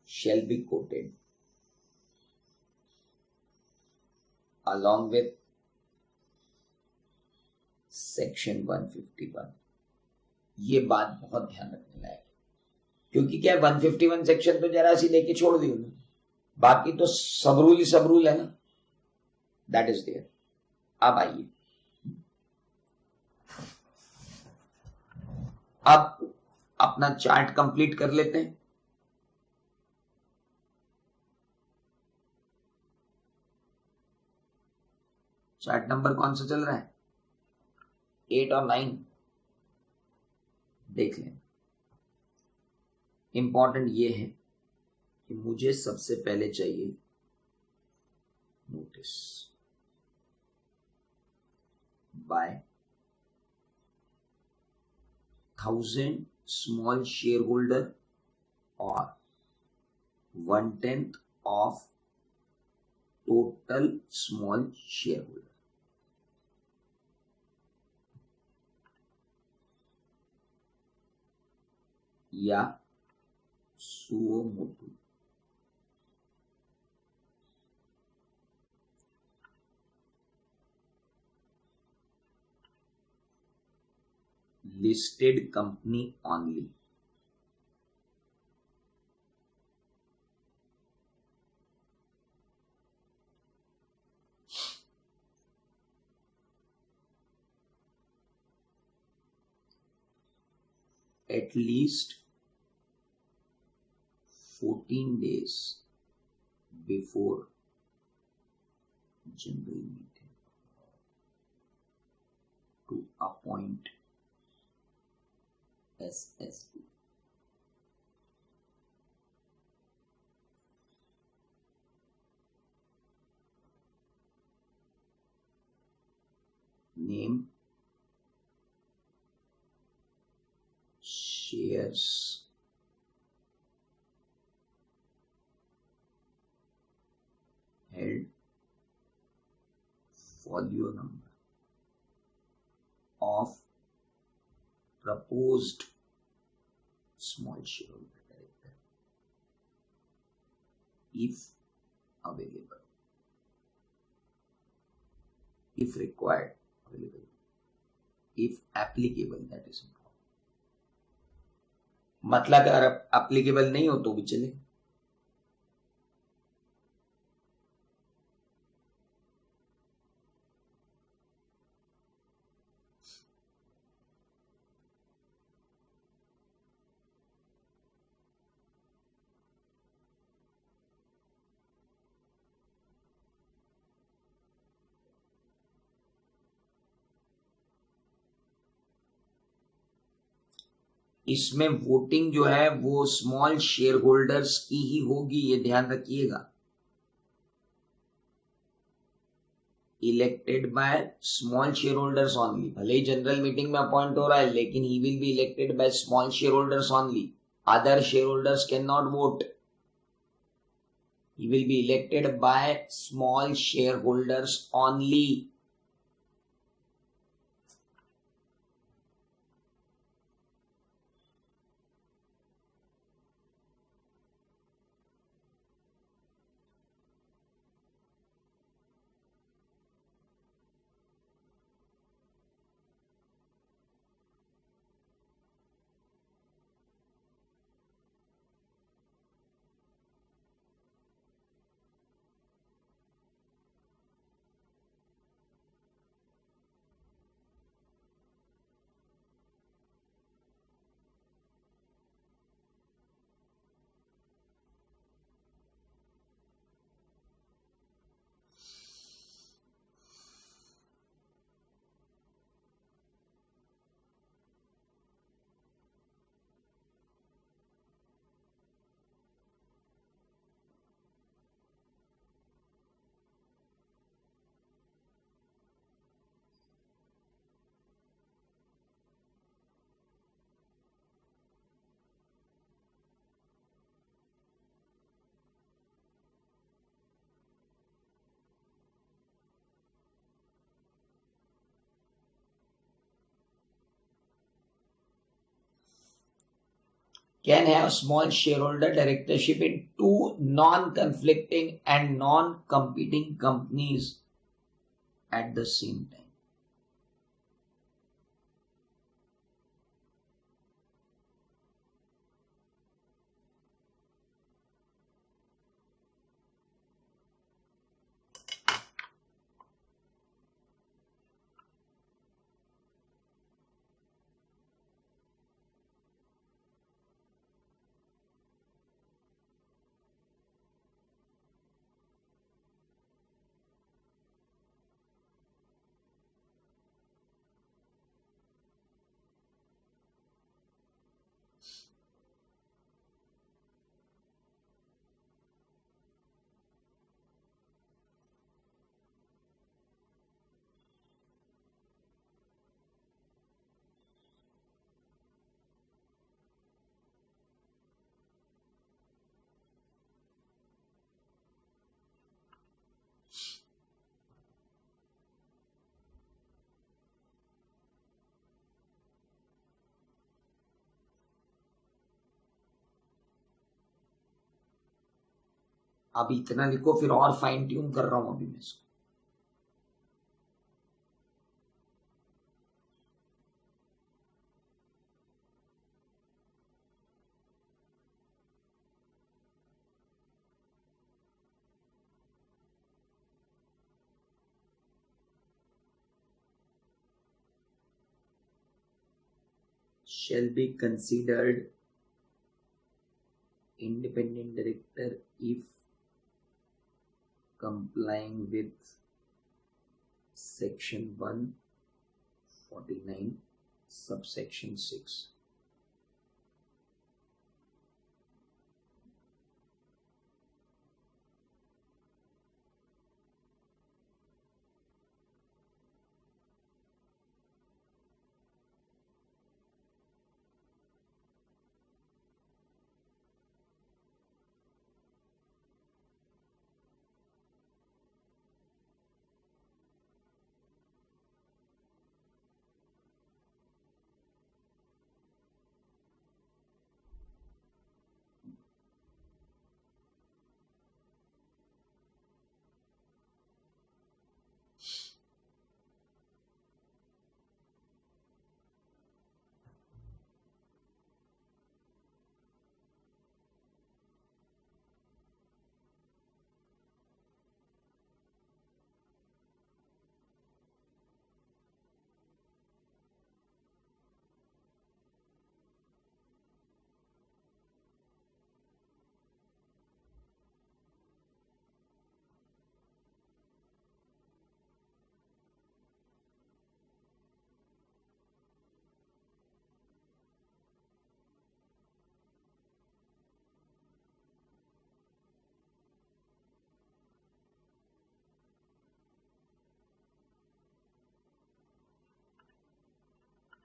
shall be quoted along with section 151. ये बात बहुत ध्यान रखने लायक है, क्योंकि क्या 151 सेक्शन तो जरा सी लेके छोड़ दी उन्होंने, बाकी तो सब रूल है ना. That is there. अब आइए, अब अपना चार्ट कंप्लीट कर लेते हैं. चार्ट नंबर कौन सा चल रहा है? 8 और 9 देख लें. इंपॉर्टेंट ये है कि मुझे सबसे पहले चाहिए notice by 1000 small share holder और 1/10 of total small share holder. या सुओ मोटो। listed company only। at least 14 days before general meeting to appoint SSB। name, shares, held, folio number of proposed small shareholder director if available, if required available, if applicable, that is important। मतलब अगर applicable नहीं हो तो भी चले। इसमें voting जो है वो स्मॉल शेयर होल्डर्स की ही होगी, ये ध्यान रखिएगा। Elected by small share holders only. भले ही जनरल मीटिंग में अपॉइंट हो रहा है, लेकिन ही will be elected by small share holders only. Other share holders can not vote. he will be elected by small shareholders only। Can have small shareholder directorship in two non-conflicting and non-competing companies at the same time। अब इतना लिखो, फिर और fine tune कर रहा हूं अभी मैं इसको। Shall be considered independent director if complying with section 149 subsection 6.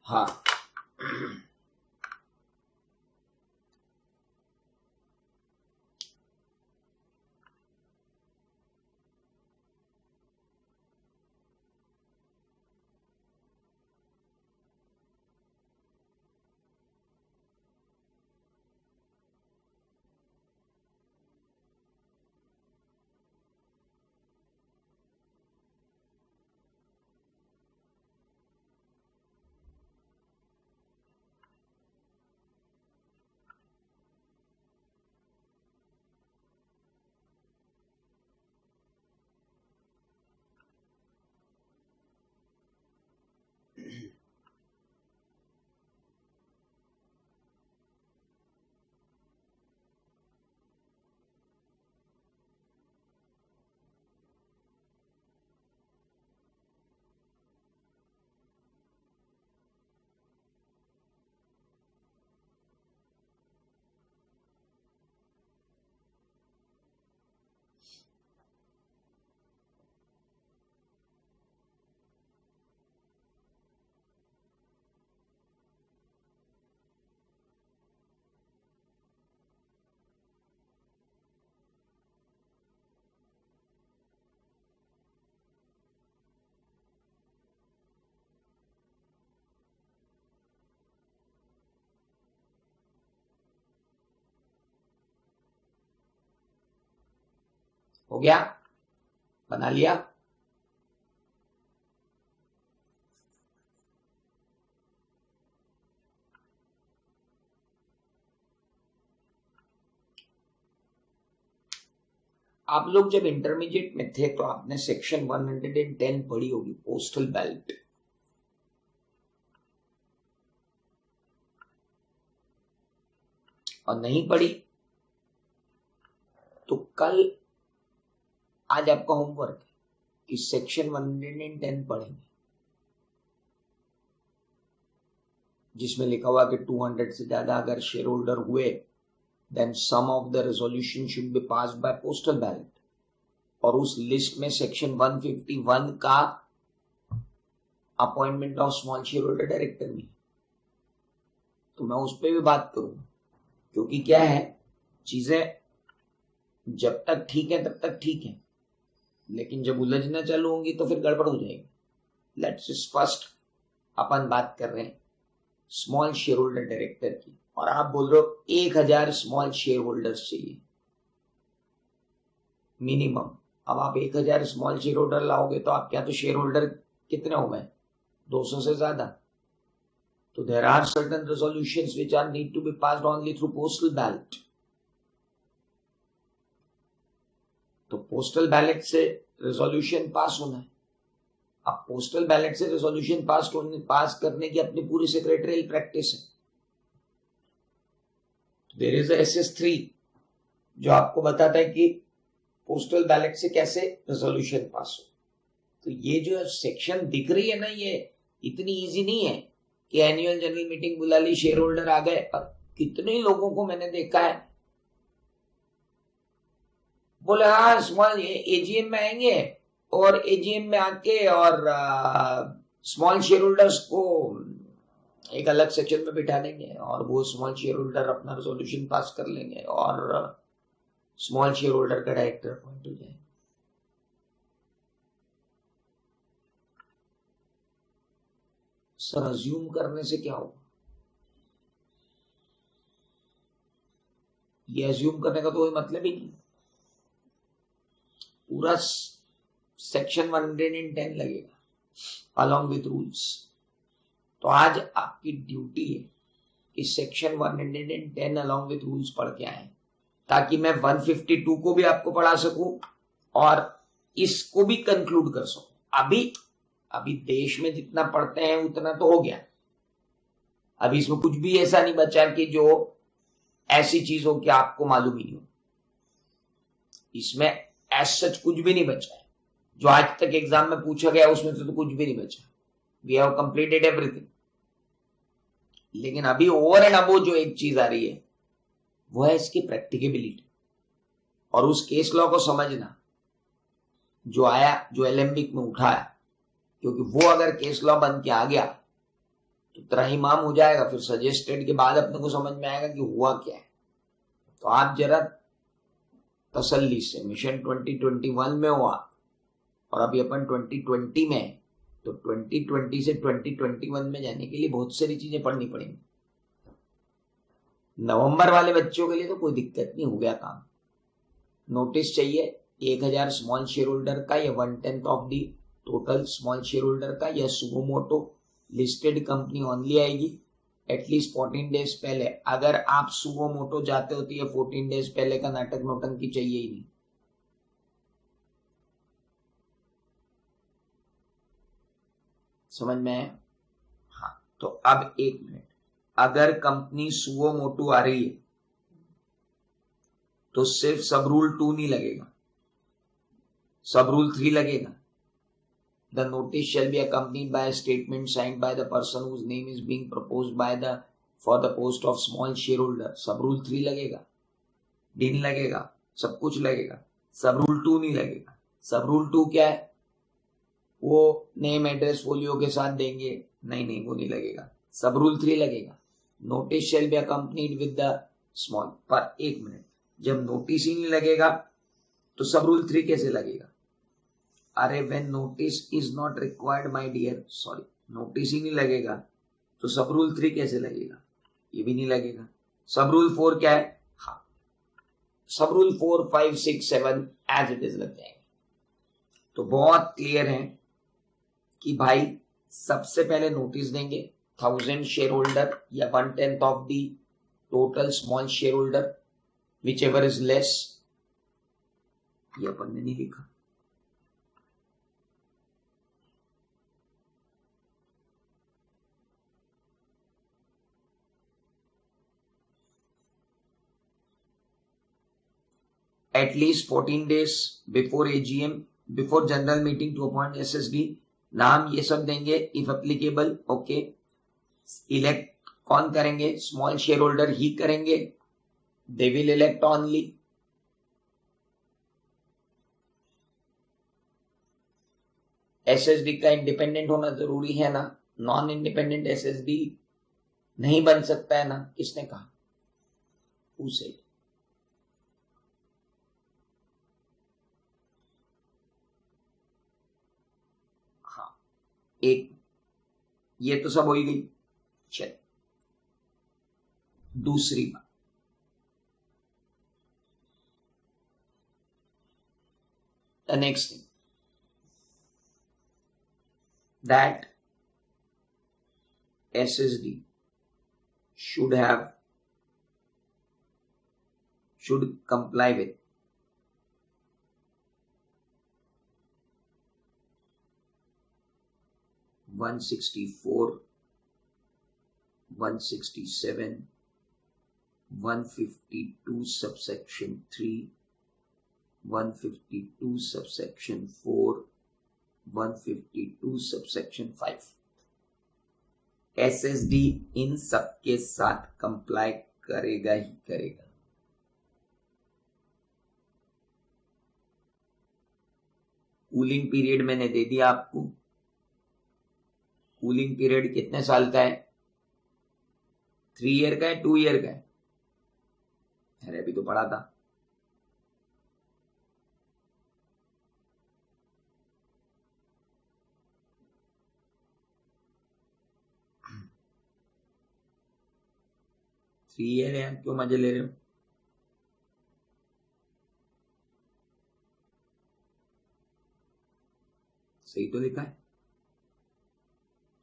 हाँ, हो गया, बना लिया। आप लोग जब इंटरमीडिएट में थे तो आपने सेक्शन 110 पढ़ी होगी, पोस्टल बैलेट। और नहीं पढ़ी तो कल, आज आपका होमवर्क है कि सेक्शन 110 पढ़ेंगे, जिसमें लिखा हुआ कि 200 से ज्यादा अगर शेयर होल्डर हुए then some of the resolution should be passed by postal ballot. और उस लिस्ट में सेक्शन 151 का appointment of small share holder director में, तो मैं उस पर भी बात करूंगा। क्योंकि क्या है, चीजें जब तक ठीक है तब तक ठीक है, लेकिन जब उलझना चालू होंगी तो फिर गड़बड़ हो जाएगी। लेट्स फर्स्ट अपन बात कर रहे हैं स्मॉल शेयर होल्डर डायरेक्टर की, और आप बोल रहे हो 1000 स्मॉल शेयर होल्डर्स चाहिए। मिनिमम। अब आप 1000 स्मॉल शेयर होल्डर लाओगे तो आपके यहाँ तो शेयर होल्डर कितने हो गए? 200 से ज्यादा। तो there are certain resolutions which are need to be passed only through postal ballot. तो पोस्टल बैलेट से रेजोल्यूशन पास होना है। अब पोस्टल बैलेट से रेजोल्यूशन पास करने की अपनी पूरी सेक्रेटरियल प्रैक्टिस है। देयर इज SS3 जो आपको बताता है कि पोस्टल बैलेट से कैसे रेजोल्यूशन पास हो। तो ये जो सेक्शन दिख रही है ना, ये इतनी इजी नहीं है कि एनुअल जनरल मीटिंग बुला ली, शेयर होल्डर आ गए। और कितने लोगों को मैंने देखा है बोले हाँ स्मॉल AGM में आएंगे और AGM में आके और स्मॉल शेयर होल्डर्स को एक अलग सेक्शन में बिठा देंगे और वो स्मॉल शेयर होल्डर अपना रेजोल्यूशन पास कर लेंगे और स्मॉल शेयर होल्डर का डायरेक्टर अपॉइंट हो जाएगा। सर अज्यूम करने से क्या होगा? ये अज्यूम करने का तो कोई मतलब ही नहीं। पूरा सेक्शन 110 लगेगा अलॉन्ग विथ रूल्स। तो आज आपकी ड्यूटी है कि सेक्शन 110 अलॉन्ग विथ रूल्स पढ़ के आए, ताकि मैं 152 को भी आपको पढ़ा सकूं और इसको भी कंक्लूड कर सकूं। अभी देश में जितना पढ़ते हैं उतना तो हो गया। अभी इसमें कुछ भी ऐसा नहीं बचा कि जो ऐसी चीज हो कि आपको मालूम ही नहीं हो। इसमें एज सच कुछ भी नहीं बचा है। जो आज तक एग्जाम में पूछा गया उसमें से तो कुछ भी नहीं बचा। We have completed everything. लेकिन अभी ओवर एंड अबो जो एक चीज आ रही है वो है इसकी प्रैक्टिकेबिलिटी और उस केस लॉ को समझना जो आया, जो एलेम्बिक में उठाया। क्योंकि वो अगर केस लॉ बन के आ गया तो त्राहिमाम हो जाएगा। फिर सजेस्टेड के बाद अपने को समझ में आएगा कि हुआ क्या है। तो आप जरा तसल्ली से, मिशन 2021 में हुआ और अभी अपन 2020 में है, तो 2020 से 2021 में जाने के लिए बहुत सारी चीजें पढ़नी पड़ेंगी। नवंबर वाले बच्चों के लिए तो कोई दिक्कत नहीं, हो गया काम। नोटिस चाहिए 1000 स्मॉल शेयर होल्डर का या 1/10 of the total small share holder का या सुमो मोटो लिस्टेड कंपनी ओनली आएगी एटलीस्ट 14 डेज पहले। अगर आप सुमो मोटो जाते हो तो ये 14 डेज पहले का नाटक नोटंकी चाहिए ही नहीं। समझ में आया? हाँ, तो अब एक मिनट, अगर कंपनी सुओ मोटो आ रही है तो सिर्फ सब रूल 2 नहीं लगेगा, सब रूल 3 लगेगा। The notice shall be accompanied by a statement signed by the person whose name is being proposed for the post of small shareholder. सब रूल 3 लगेगा, दिन लगेगा, सब कुछ लगेगा। सब रूल 2 नहीं लगेगा। सब रूल 2 क्या है? वो नेम एड्रेस फोलियो के साथ देंगे, नहीं वो नहीं लगेगा। सब रूल 3 लगेगा। Notice shall be accompanied with the small. पर एक मिनट, जब नोटिस ही नहीं लगेगा तो सब रूल 3 कैसे लगेगा? अरे when notice is not required my dear, sorry, notice ही नहीं लगेगा तो सब रूल 3 कैसे लगेगा? ये भी नहीं लगेगा। सब रूल 4 क्या है? हाँ, सब रूल 4, 5, 6, 7 एज इट इज लग जाएंगे। तो बहुत क्लियर है कि भाई सबसे पहले नोटिस देंगे 1000 शेयर होल्डर या 1/10 of the total small share holder which ever is less. ये अपन ने नहीं लिखा। At least 14 days before AGM, before general meeting to appoint SSD। नाम ये सब देंगे if applicable। ओके, इलेक्ट कौन करेंगे? स्मॉल शेयर होल्डर ही करेंगे। They will elect only. SSD का इंडिपेंडेंट होना जरूरी है ना? नॉन इंडिपेंडेंट SSD नहीं बन सकता है ना? किसने कहा? उसे एक, ये तो सब हो ही गई। चल, दूसरी बात, the next thing, that SSD should comply with (164), (167), (152) subsection 3, (152) subsection 4, (152) subsection 5. SSD इन सब के साथ कंप्लाई करेगा ही करेगा। कूलिंग पीरियड मैंने दे दिया आपको। कूलिंग पीरियड कितने साल का है? 3 ईयर का है, 2 ईयर का है? अरे अभी तो पढ़ा था। थ्री ईयर है, क्यों मजे ले रहे हो? सही तो लिखा है।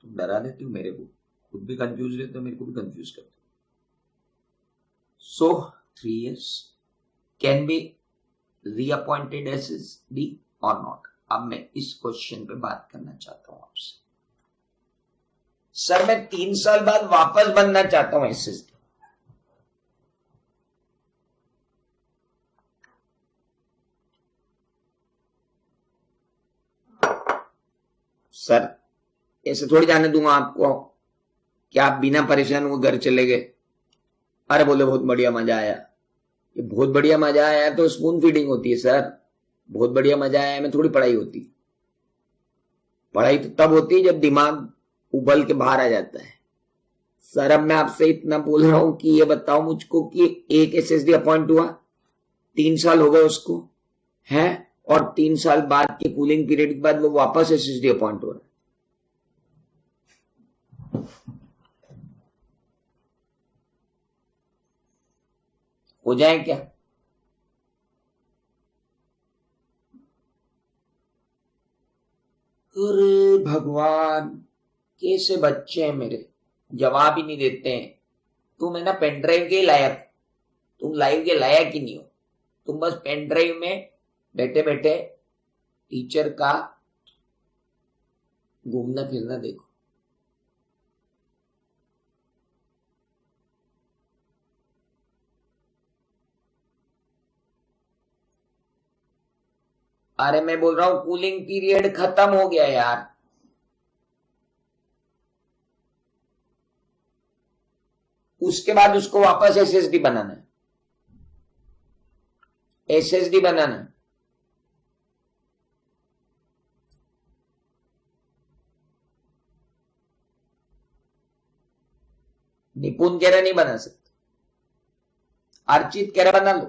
तुम डरा देते हो मेरे को, खुद भी कंफ्यूज रहते हो, मेरे को भी कंफ्यूज करते हो। सो 3 years can be reappointed SSD और नॉट। अब मैं इस क्वेश्चन पे बात करना चाहता हूं आपसे। सर मैं 3 साल बाद वापस बनना चाहता हूं SSD। सर ऐसे थोड़ी जाने दूंगा आपको कि आप बिना परेशान हुए घर चले गए। अरे बोले बहुत बढ़िया मजा आया। ये बहुत बढ़िया मजा आया तो स्पून फीडिंग होती है सर। बहुत बढ़िया मजा आया में थोड़ी पढ़ाई होती। पढ़ाई तो तब होती है जब दिमाग उबल के बाहर आ जाता है। सर अब मैं आपसे इतना बोल रहा हूं कि ये बताओ मुझको कि एक SSD अपॉइंट हुआ, 3 साल हो गए उसको है, और 3 साल बाद के कूलिंग पीरियड के बाद वो वापस SSD अपॉइंट हो रहा है। हो जाए क्या? अरे भगवान, कैसे बच्चे हैं मेरे, जवाब ही नहीं देते हैं। तुम है ना पेन ड्राइव के लायक, तुम लाइव के लायक ही नहीं हो। तुम बस पेन ड्राइव में बैठे बैठे टीचर का घूमना फिरना देखो। अरे मैं बोल रहा हूं कूलिंग पीरियड खत्म हो गया यार। उसके बाद उसको वापस SSD बनाना है। SSD बनाना है। निपुण कह रहा नहीं बना सकते, अर्चित कह रहा बना लो।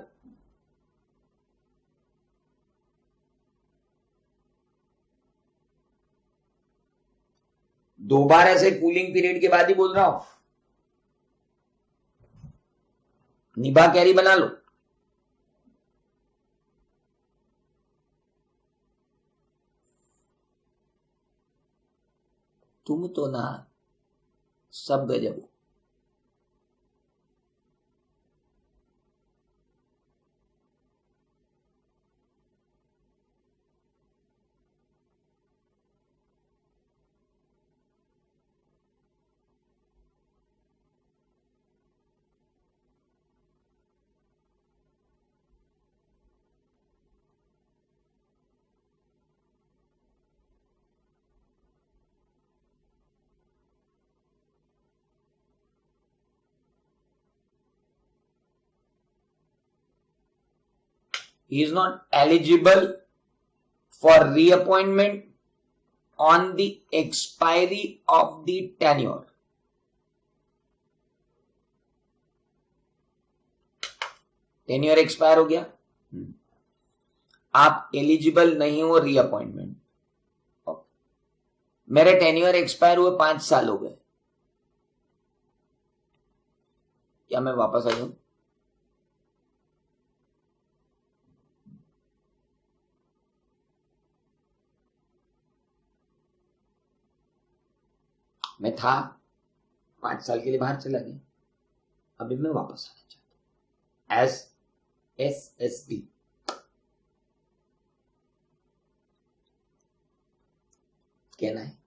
दो बार ऐसे कूलिंग पीरियड के बाद ही बोल रहा हूं। निभा कैरी बना लो। तुम तो ना सब गजब। He is not eligible for reappointment on the expiry of the tenure. Tenure expire हो गया, आप एलिजिबल नहीं हो रीअपॉइंटमेंट। मेरे टेन्योर एक्सपायर हुए 5 साल हो गए, क्या मैं वापस आ जाऊं? मैं था 5 साल के लिए बाहर चला गया, अभी मैं वापस आना चाहता हूं एज SSD। कहना है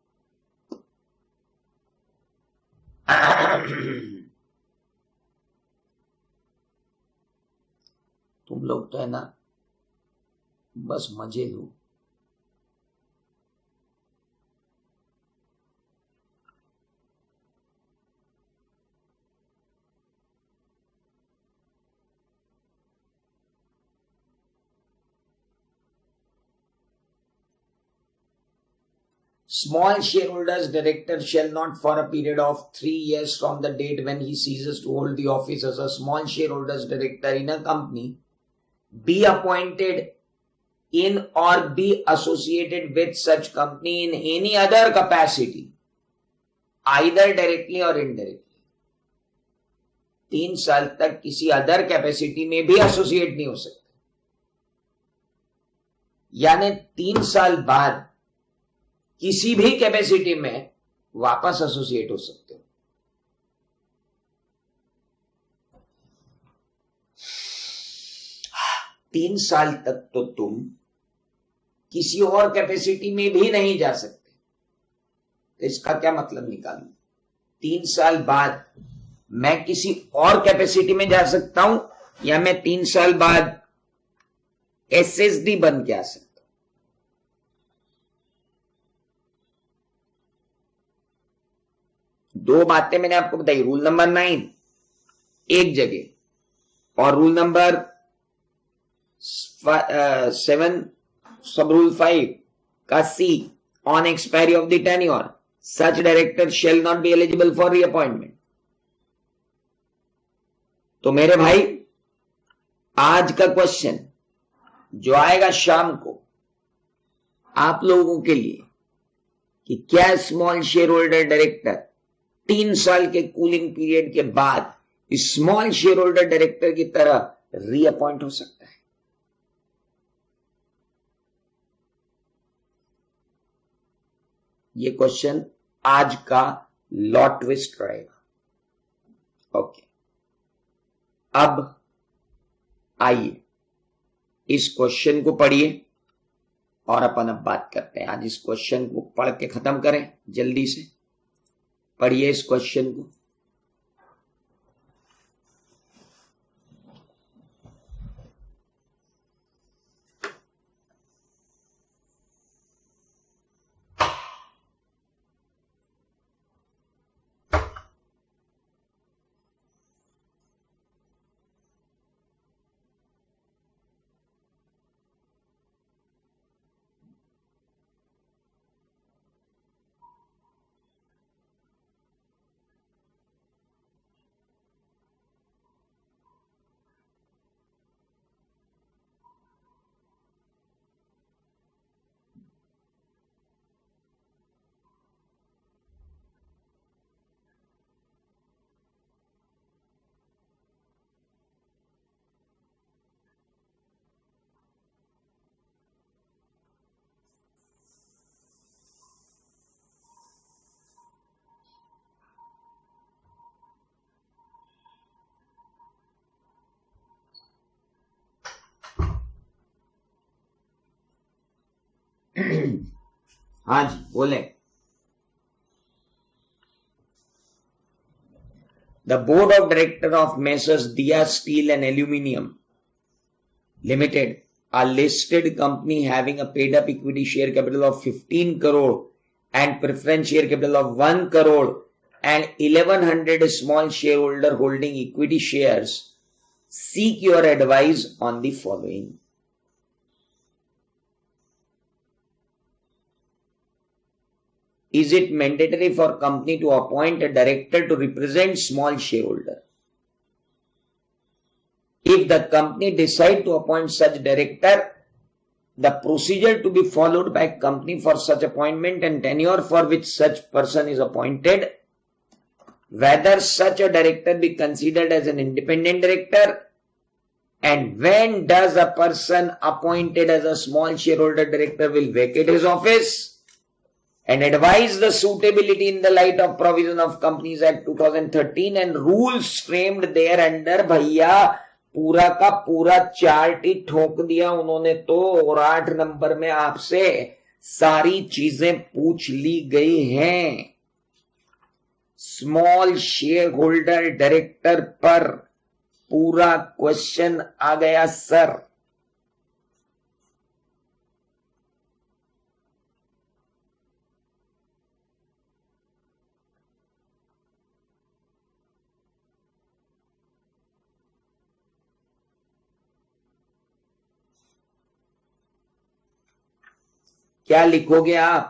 तुम लोग तो है ना बस मजे लो। Small shareholders director shall not for a period of 3 years from the date when he ceases to hold the office as a small shareholders director in a company be appointed in or be associated with such company in any other capacity, either directly or indirectly। 3 साल तक किसी other capacity में भी associate नहीं हो सकते, यानी 3 साल बाद किसी भी कैपेसिटी में वापस एसोसिएट हो सकते हो। तीन साल तक तो तुम किसी और कैपेसिटी में भी नहीं जा सकते। तो इसका क्या मतलब निकालू? 3 साल बाद मैं किसी और कैपेसिटी में जा सकता हूं या मैं 3 साल बाद SSD बन के आ सकता हूं? दो बातें मैंने आपको बताई, रूल नंबर 9 एक जगह और रूल नंबर 7 सब रूल 5 का C on expiry of the tenure such director shall not be eligible for reappointment. तो मेरे भाई आज का क्वेश्चन जो आएगा शाम को आप लोगों के लिए कि क्या स्मॉल शेयर होल्डर डायरेक्टर 3 साल के कूलिंग पीरियड के बाद स्मॉल शेयर होल्डर डायरेक्टर की तरह रीअपॉइंट हो सकता है? ये क्वेश्चन आज का लॉ ट्विस्ट रहेगा। ओके, अब आइए इस क्वेश्चन को पढ़िए और अपन अब बात करते हैं। आज इस क्वेश्चन को पढ़ के खत्म करें, जल्दी से पढ़िए इस क्वेश्चन को। हाँ जी बोले। The board of directors of Messrs Dia Steel and Aluminium Limited, a listed company having a paid up equity share capital of 15 crore and preference share capital of 1 crore and 1100 small shareholder holding equity shares, seek your advice on the following. Is it mandatory for company to appoint a director to represent small shareholder? If the company decide to appoint such director, the procedure to be followed by company for such appointment and tenure for which such person is appointed, whether such a director be considered as an independent director, and when does a person appointed as a small shareholder director will vacate his office, and advise the suitability in the light of provision of Companies Act 2013 and rules framed thereunder। भैया पूरा का पूरा chart ही ठोक दिया उन्होंने तो, और 8 number में आपसे सारी चीजें पूछ ली गई हैं। स्मॉल शेयर होल्डर डायरेक्टर पर पूरा क्वेश्चन आ गया सर। क्या लिखोगे आप?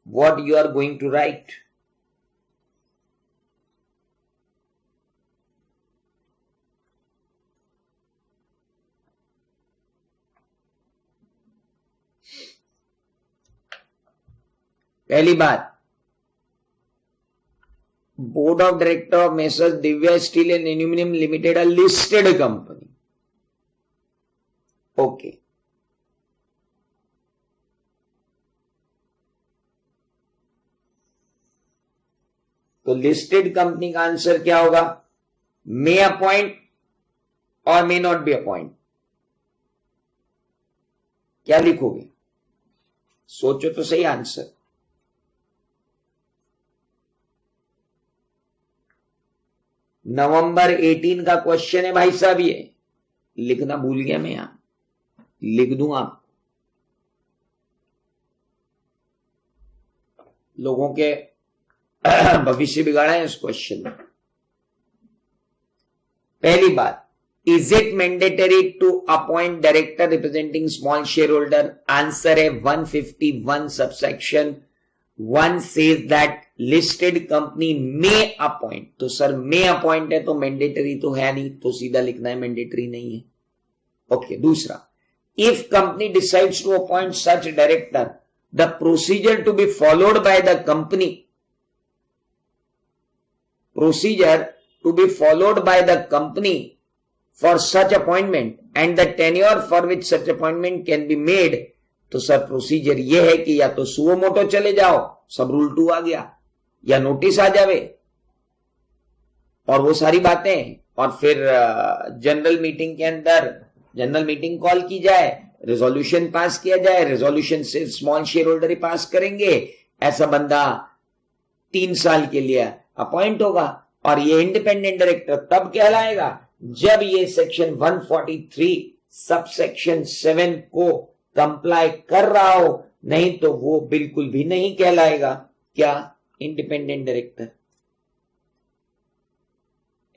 What you are going to write? पहली बात, board of director of messrs Divya steel and aluminium limited a listed company. Okay, तो लिस्टेड कंपनी का आंसर क्या होगा? मे अपॉइंट और मे नॉट बी अपॉइंट। क्या लिखोगे? सोचो तो सही आंसर। नवंबर 18 का क्वेश्चन है भाई साहब, ये लिखना भूल गया मैं, यहां लिख दूंगा। लोगों के भविष्य बिगाड़ा है इस क्वेश्चन में। पहली बात, is it mandatory to appoint director representing small share holder? Answer है 151 subsection 1 says that listed company may appoint. तो सर में अपॉइंट है तो मैंडेटरी तो है नहीं, तो सीधा लिखना है मैंडेटरी नहीं है। ओके, दूसरा, if company decides to appoint such director the procedure to be followed by the company, procedure to be followed by the company for such appointment and the tenure for which such appointment can be made। तो sir procedure यह है कि या तो suo motu चले जाओ, सब rule 2 आ गया, या नोटिस आ जावे और वो सारी बातें, और फिर जनरल मीटिंग के अंदर जनरल मीटिंग कॉल की जाए, रेजोल्यूशन पास किया जाए, रेजोल्यूशन से स्मॉल शेयर होल्डर ही पास करेंगे, ऐसा बंदा 3 साल के लिए अपॉइंट होगा। और ये इंडिपेंडेंट डायरेक्टर तब कहलाएगा जब ये सेक्शन 143 सब सेक्शन 7 को कंप्लाई कर रहा हो, नहीं तो वो बिल्कुल भी नहीं कहलाएगा। क्या? Independent director.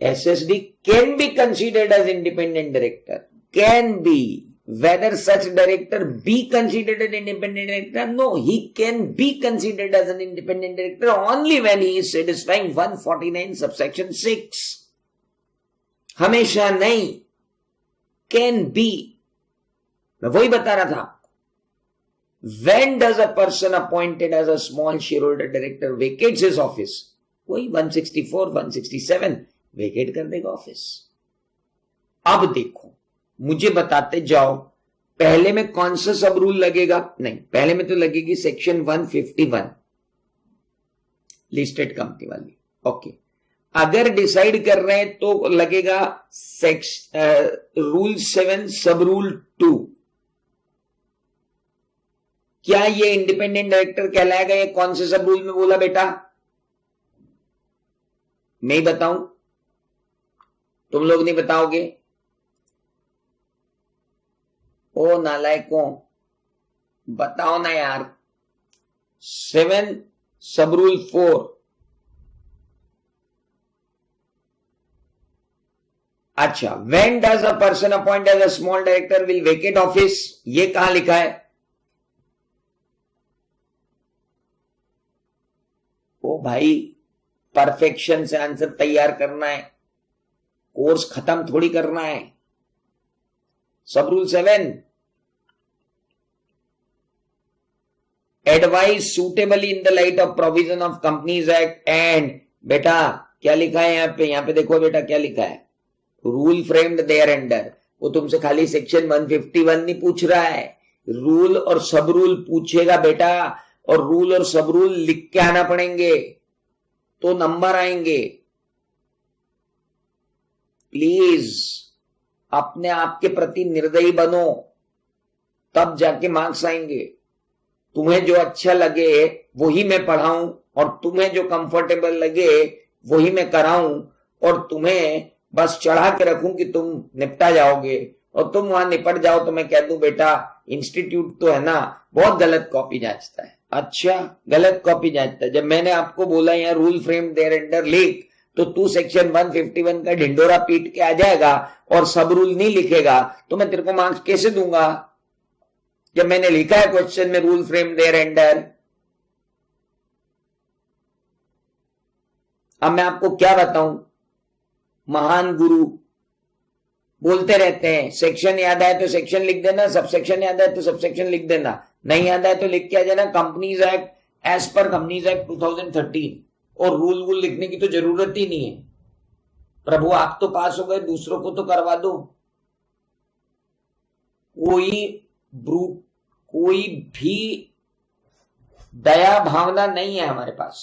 SSD can be considered as independent director, can be. Whether such director be considered an independent director? No, he can be considered as an independent director only when he is satisfying 149 subsection 6. हमेशा नहीं, can be। मैं वही बता रहा था। When does a person appointed as a small shareholder director vacates his office? वही 164, 167 vacate कर देगा ऑफिस। अब देखो, मुझे बताते जाओ, पहले में कौन सा सब रूल लगेगा? नहीं, पहले में तो लगेगी सेक्शन 151 लिस्टेड कंपनी वाली। ओके, अगर डिसाइड कर रहे हैं तो लगेगा रूल 7 सब रूल 2। क्या ये इंडिपेंडेंट डायरेक्टर कहलाएगा? ये कौन से सब रूल में बोला बेटा? मैं ही बताऊं? तुम लोग नहीं बताओगे? ओ नालायकों, बताओ ना यार। 7 सब रूल 4। अच्छा, when does a person appoint as a small director will vacate office, ये कहां लिखा है? ओ भाई, परफेक्शन से आंसर तैयार करना है, कोर्स खत्म थोड़ी करना है। सब rule 7, advice suitably in the light of provision of companies act and, बेटा क्या लिखा है यहां पे? यहां पे देखो बेटा क्या लिखा है, रूल फ्रेम्ड देयर अंडर वो तुमसे खाली सेक्शन 151 नहीं पूछ रहा है, रूल और सब रूल पूछेगा बेटा, और रूल और सब रूल लिख के आना पड़ेंगे तो नंबर आएंगे। प्लीज अपने आप के प्रति निर्दयी बनो, तब जाके मार्क्स आएंगे। तुम्हें जो अच्छा लगे वही मैं पढ़ाऊं, और तुम्हें जो कंफर्टेबल लगे वही मैं कराऊं, और तुम्हें बस चढ़ा के रखूं कि तुम निपटा जाओगे, और तुम वहां निपट जाओ तो मैं कह दूं बेटा इंस्टीट्यूट तो है ना बहुत गलत कॉपी जांचता है। अच्छा, गलत कॉपी जांचता है? जब मैंने आपको बोला यहाँ रूल फ्रेम देयर अंडर लिख, तो तू सेक्शन 151 का ढिंडोरा पीट के आ जाएगा और सब रूल नहीं लिखेगा, तो मैं तेरे को मार्क्स कैसे दूंगा? जब मैंने लिखा है क्वेश्चन में रूल फ्रेम देयर अंडर। अब मैं आपको क्या बताऊं, महान गुरु बोलते रहते हैं सेक्शन याद आए तो सेक्शन लिख देना, सब सेक्शन याद आए तो सब सेक्शन लिख देना, नहीं याद आए तो लिख के आ जाना companies act as per companies act 2013, और रूल वूल लिखने की तो जरूरत ही नहीं है। प्रभु आप तो पास हो गए, दूसरों को तो करवा दो। कोई भी दया भावना नहीं है हमारे पास।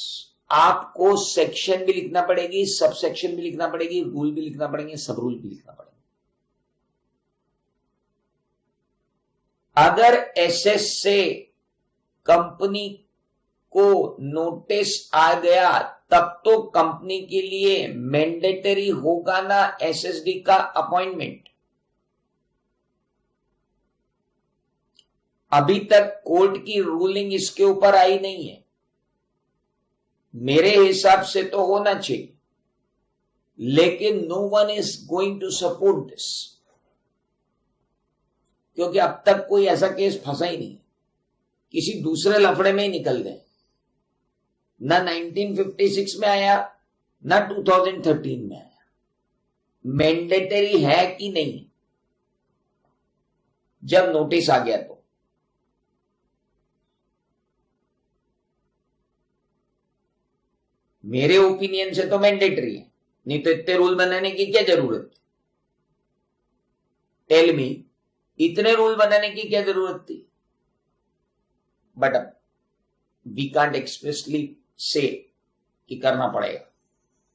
आपको सेक्शन भी लिखना पड़ेगी, सब सेक्शन भी लिखना पड़ेगी, रूल भी लिखना पड़ेंगे, सब रूल भी लिखना पड़ेगा। अगर एसएस से कंपनी को नोटिस आ गया तब तो कंपनी के लिए मैंडेटरी होगा ना एसएसडी का अपॉइंटमेंट। अभी तक कोर्ट की रूलिंग इसके ऊपर आई नहीं है, मेरे हिसाब से तो होना चाहिए, लेकिन no one is going to support this, क्योंकि अब तक कोई ऐसा केस फंसा ही नहीं, किसी दूसरे लफड़े में ही निकल गए। ना 1956 में आया ना 2013 में आया। मैंडेटरी है कि नहीं जब नोटिस आ गया तो। मेरे ओपिनियन से तो मैंडेटरी है, नहीं तो इतने रूल बनाने की क्या जरूरत थी? टेल मी, इतने रूल बनाने की क्या जरूरत थी? बट अब वी कांट एक्सप्रेसली से कि करना पड़ेगा,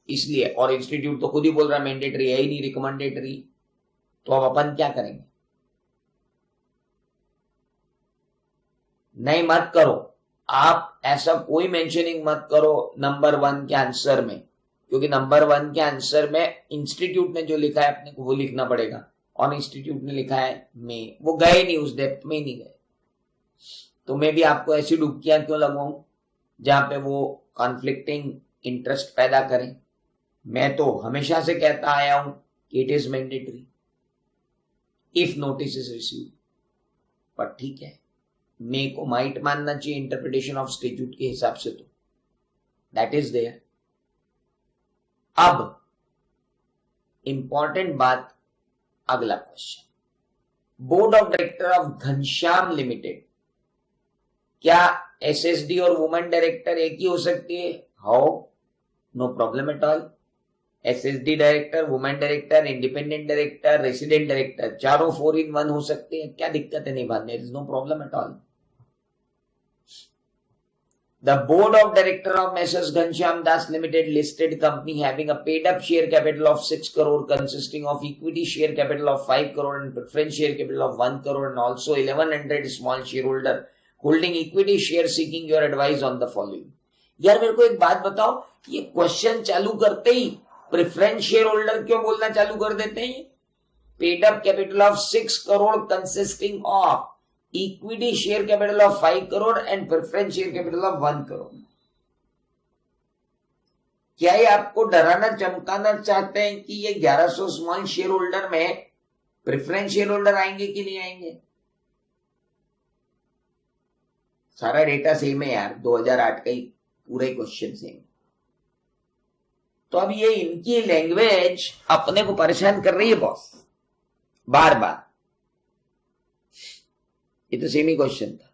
इसलिए। और इंस्टीट्यूट तो खुद ही बोल रहा है मैंडेटरी है ही नहीं, रिकमेंडेटरी, तो अब अपन क्या करेंगे? नहीं, मत करो आप ऐसा, कोई मेंशनिंग मत करो नंबर 1 के आंसर में, क्योंकि नंबर 1 के आंसर में इंस्टीट्यूट ने जो लिखा है अपने को वो लिखना पड़ेगा, और इंस्टीट्यूट ने लिखा है में, वो गए नहीं, उस डेप्थ में ही नहीं गए। तो मैं भी आपको ऐसी डुबकियां क्यों लगवाऊं जहां पे वो कॉन्फ्लिक्टिंग इंटरेस्ट पैदा करें? मैं तो हमेशा से कहता आया हूं कि it is mandatory if notice is received, पर ठीक है, मे को माइट मानना चाहिए इंटरप्रिटेशन ऑफ स्टैट्यूट के हिसाब से, तो दैट इज देयर। अब इंपॉर्टेंट बात, अगला question, board of director of Ghanshyam limited, क्या एसएसडी और वुमेन डायरेक्टर एक ही हो सकती है? How, no problem at all. SSD director, women director, independent director, resident director, चारों 4 in 1 हो सकते हैं, क्या दिक्कत है निभाने? No problem at all. The board of director of Messrs. Ghanshyam Das Limited listed company having a paid up share capital of 6 crore consisting of equity share capital of 5 crore and preference share capital of 1 crore and also 1100 small shareholder holding equity share seeking your advice on the following। यार मेरे को एक बात बताओ, ये question चालू करते ही preference share holder क्यों बोलना चालू कर देते हैं? Paid up capital of 6 crore consisting of equity share capital of 5 crore and preference share capital of 1 crore. क्या ये आपको डराना चमकाना चाहते हैं कि ये 1100 स्मॉल शेयर होल्डर में प्रेफरेंस शेयर होल्डर आएंगे कि नहीं आएंगे? सारा डेटा सेम है यार, 2008 का ही पूरे क्वेश्चन सेम। तो अब ये इनकी लैंग्वेज अपने को परेशान कर रही है बॉस, बार बार। ये तो सेम ही क्वेश्चन था।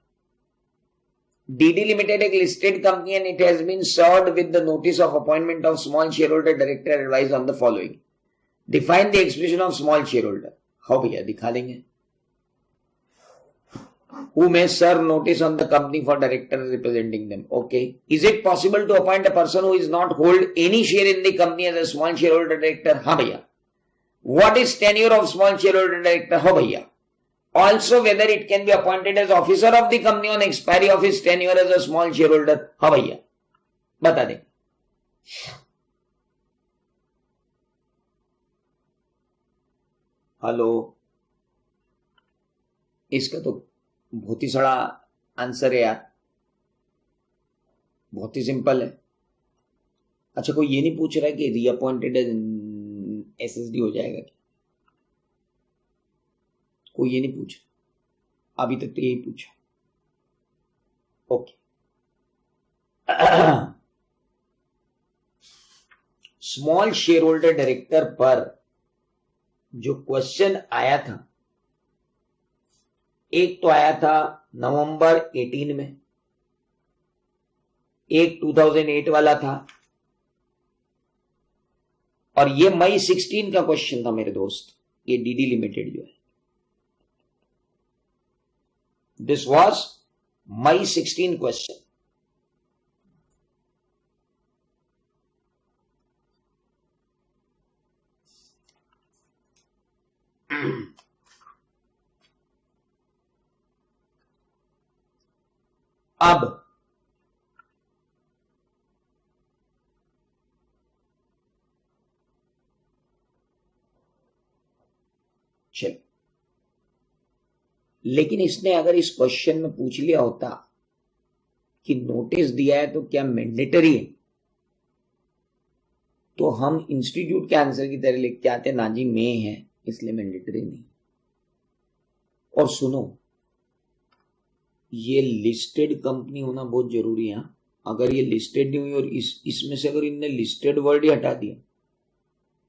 डीडी लिमिटेड एक listed company and it has been served with the notice of appointment of small share holder director advise on the following. Define the expression of small share holder. हाँ भैया दिखा देंगे। Who may serve notice on the company for director representing them. Okay. Is it possible to appoint a person who is not hold any share in the company as a small shareholder director? हाँ भैया. What is tenure of small shareholder director? हाँ भैया. Also whether it can be appointed as officer of the company on expiry of his tenure as a small shareholder? हाँ भैया. बता दें. Hello. इसका तो बहुत ही सड़ा आंसर है यार, बहुत ही सिंपल है। अच्छा, कोई ये नहीं पूछ रहा है कि रीअपॉइंटेड एसएसडी हो जाएगा क्या? कोई ये नहीं पूछ, अभी तक तो यही पूछा। Okay. Small share holder director पर जो क्वेश्चन आया था, एक तो आया था नवंबर 18 में, एक 2008 वाला था, और ये मई 16 का क्वेश्चन था मेरे दोस्त। ये डीडी लिमिटेड जो है, दिस वाज मई 16 क्वेश्चन। अब चल, लेकिन इसने अगर इस क्वेश्चन में पूछ लिया होता कि नोटिस दिया है तो क्या मैंडेटरी है, तो हम इंस्टीट्यूट के आंसर की तरह लिख के आते, नाजी में है इसलिए मैंडेटरी नहीं। और सुनो, ये लिस्टेड कंपनी होना बहुत जरूरी है। अगर ये लिस्टेड नहीं हुई और इसमें से अगर इनने लिस्टेड वर्ड ही हटा दिया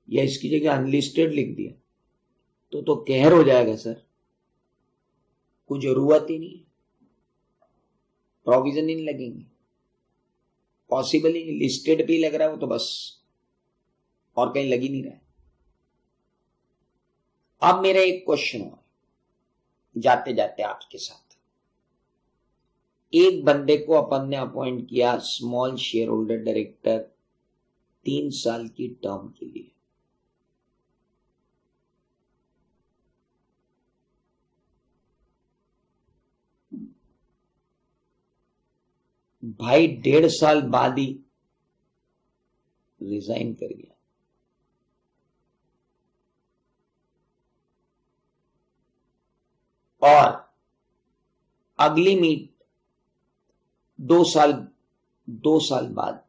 या इसकी जगह अनलिस्टेड लिख दिया तो कहर हो जाएगा सर। कोई जरूरत ही नहीं, प्रोविजन ही नहीं लगेंगे, पॉसिबल ही नहीं। लिस्टेड पे लग रहा है वो तो बस, और कहीं लग ही नहीं रहा है। अब मेरा एक क्वेश्चन और जाते जाते आपके साथ, एक बंदे को अपन ने अपॉइंट किया स्मॉल शेयर होल्डर डायरेक्टर 3 साल की टर्म के लिए। भाई 1.5 साल बाद ही रिजाइन कर गया। और अगली मीट 2 साल बाद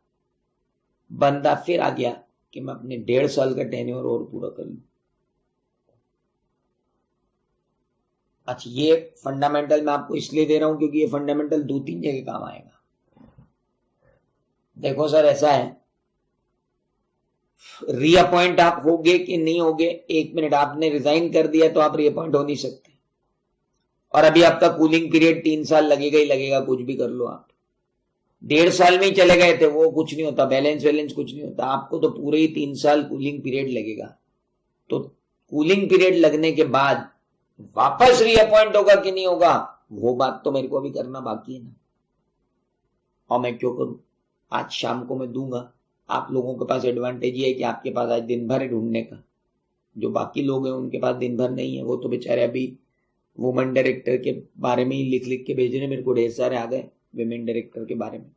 बंदा फिर आ गया कि मैं अपने 1.5 साल का टेन्योर और पूरा कर लूं। अच्छा, ये फंडामेंटल मैं आपको इसलिए दे रहा हूं क्योंकि ये फंडामेंटल 2-3 जगह काम आएगा। देखो सर, ऐसा है, रीअपॉइंट आप होगे कि नहीं होगे, 1 मिनट, आपने रिजाइन कर दिया तो आप रीअपॉइंट हो नहीं सकते। और अभी आपका कूलिंग पीरियड 3 साल लगेगा ही लगेगा, कुछ भी कर लो आप। 1.5 साल में ही चले गए थे, वो कुछ नहीं होता, बैलेंस कुछ नहीं होता, आपको तो पूरे ही 3 साल कूलिंग पीरियड लगेगा। तो कूलिंग पीरियड लगने के बाद वापस रीअपॉइंट होगा कि नहीं होगा, वो बात तो मेरे को अभी करना बाकी है ना। और मैं क्यों करूं, आज शाम को मैं दूंगा। आप लोगों के पास एडवांटेज ये है कि आपके पास आज दिन भर है ढूंढने का, जो बाकी लोग हैं उनके पास दिन भर नहीं है। वो तो बेचारे अभी वुमेन डायरेक्टर के बारे में ही लिख के भेज रहे, मेरे को ढेर सारे आ गए विमेन डायरेक्टर के बारे में।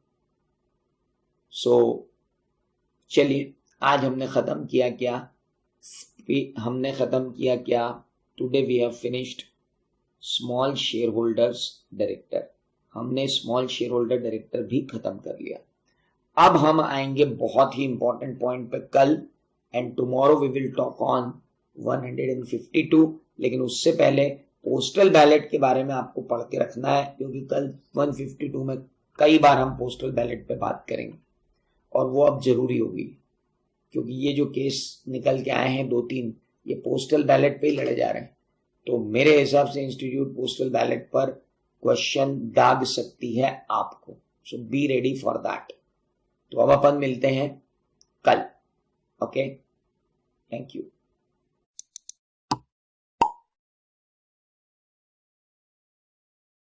सो चलिए, आज हमने खत्म किया क्या, today we have finished small share holders director. हमने स्मॉल शेयर होल्डर डायरेक्टर भी खत्म कर लिया। अब हम आएंगे बहुत ही इंपॉर्टेंट पॉइंट पे कल, and tomorrow we will talk on 152। लेकिन उससे पहले पोस्टल बैलेट के बारे में आपको पढ़ के रखना है, क्योंकि कल 152 में कई बार हम पोस्टल बैलेट पे बात करेंगे और वो अब जरूरी होगी, क्योंकि ये जो केस निकल के आए हैं 2-3, ये पोस्टल बैलेट पे ही लड़े जा रहे हैं। तो मेरे हिसाब से इंस्टीट्यूट पोस्टल बैलेट पर क्वेश्चन दाग सकती है आपको, सो बी रेडी फॉर दैट। तो अब अपन मिलते हैं कल। Okay, thank you.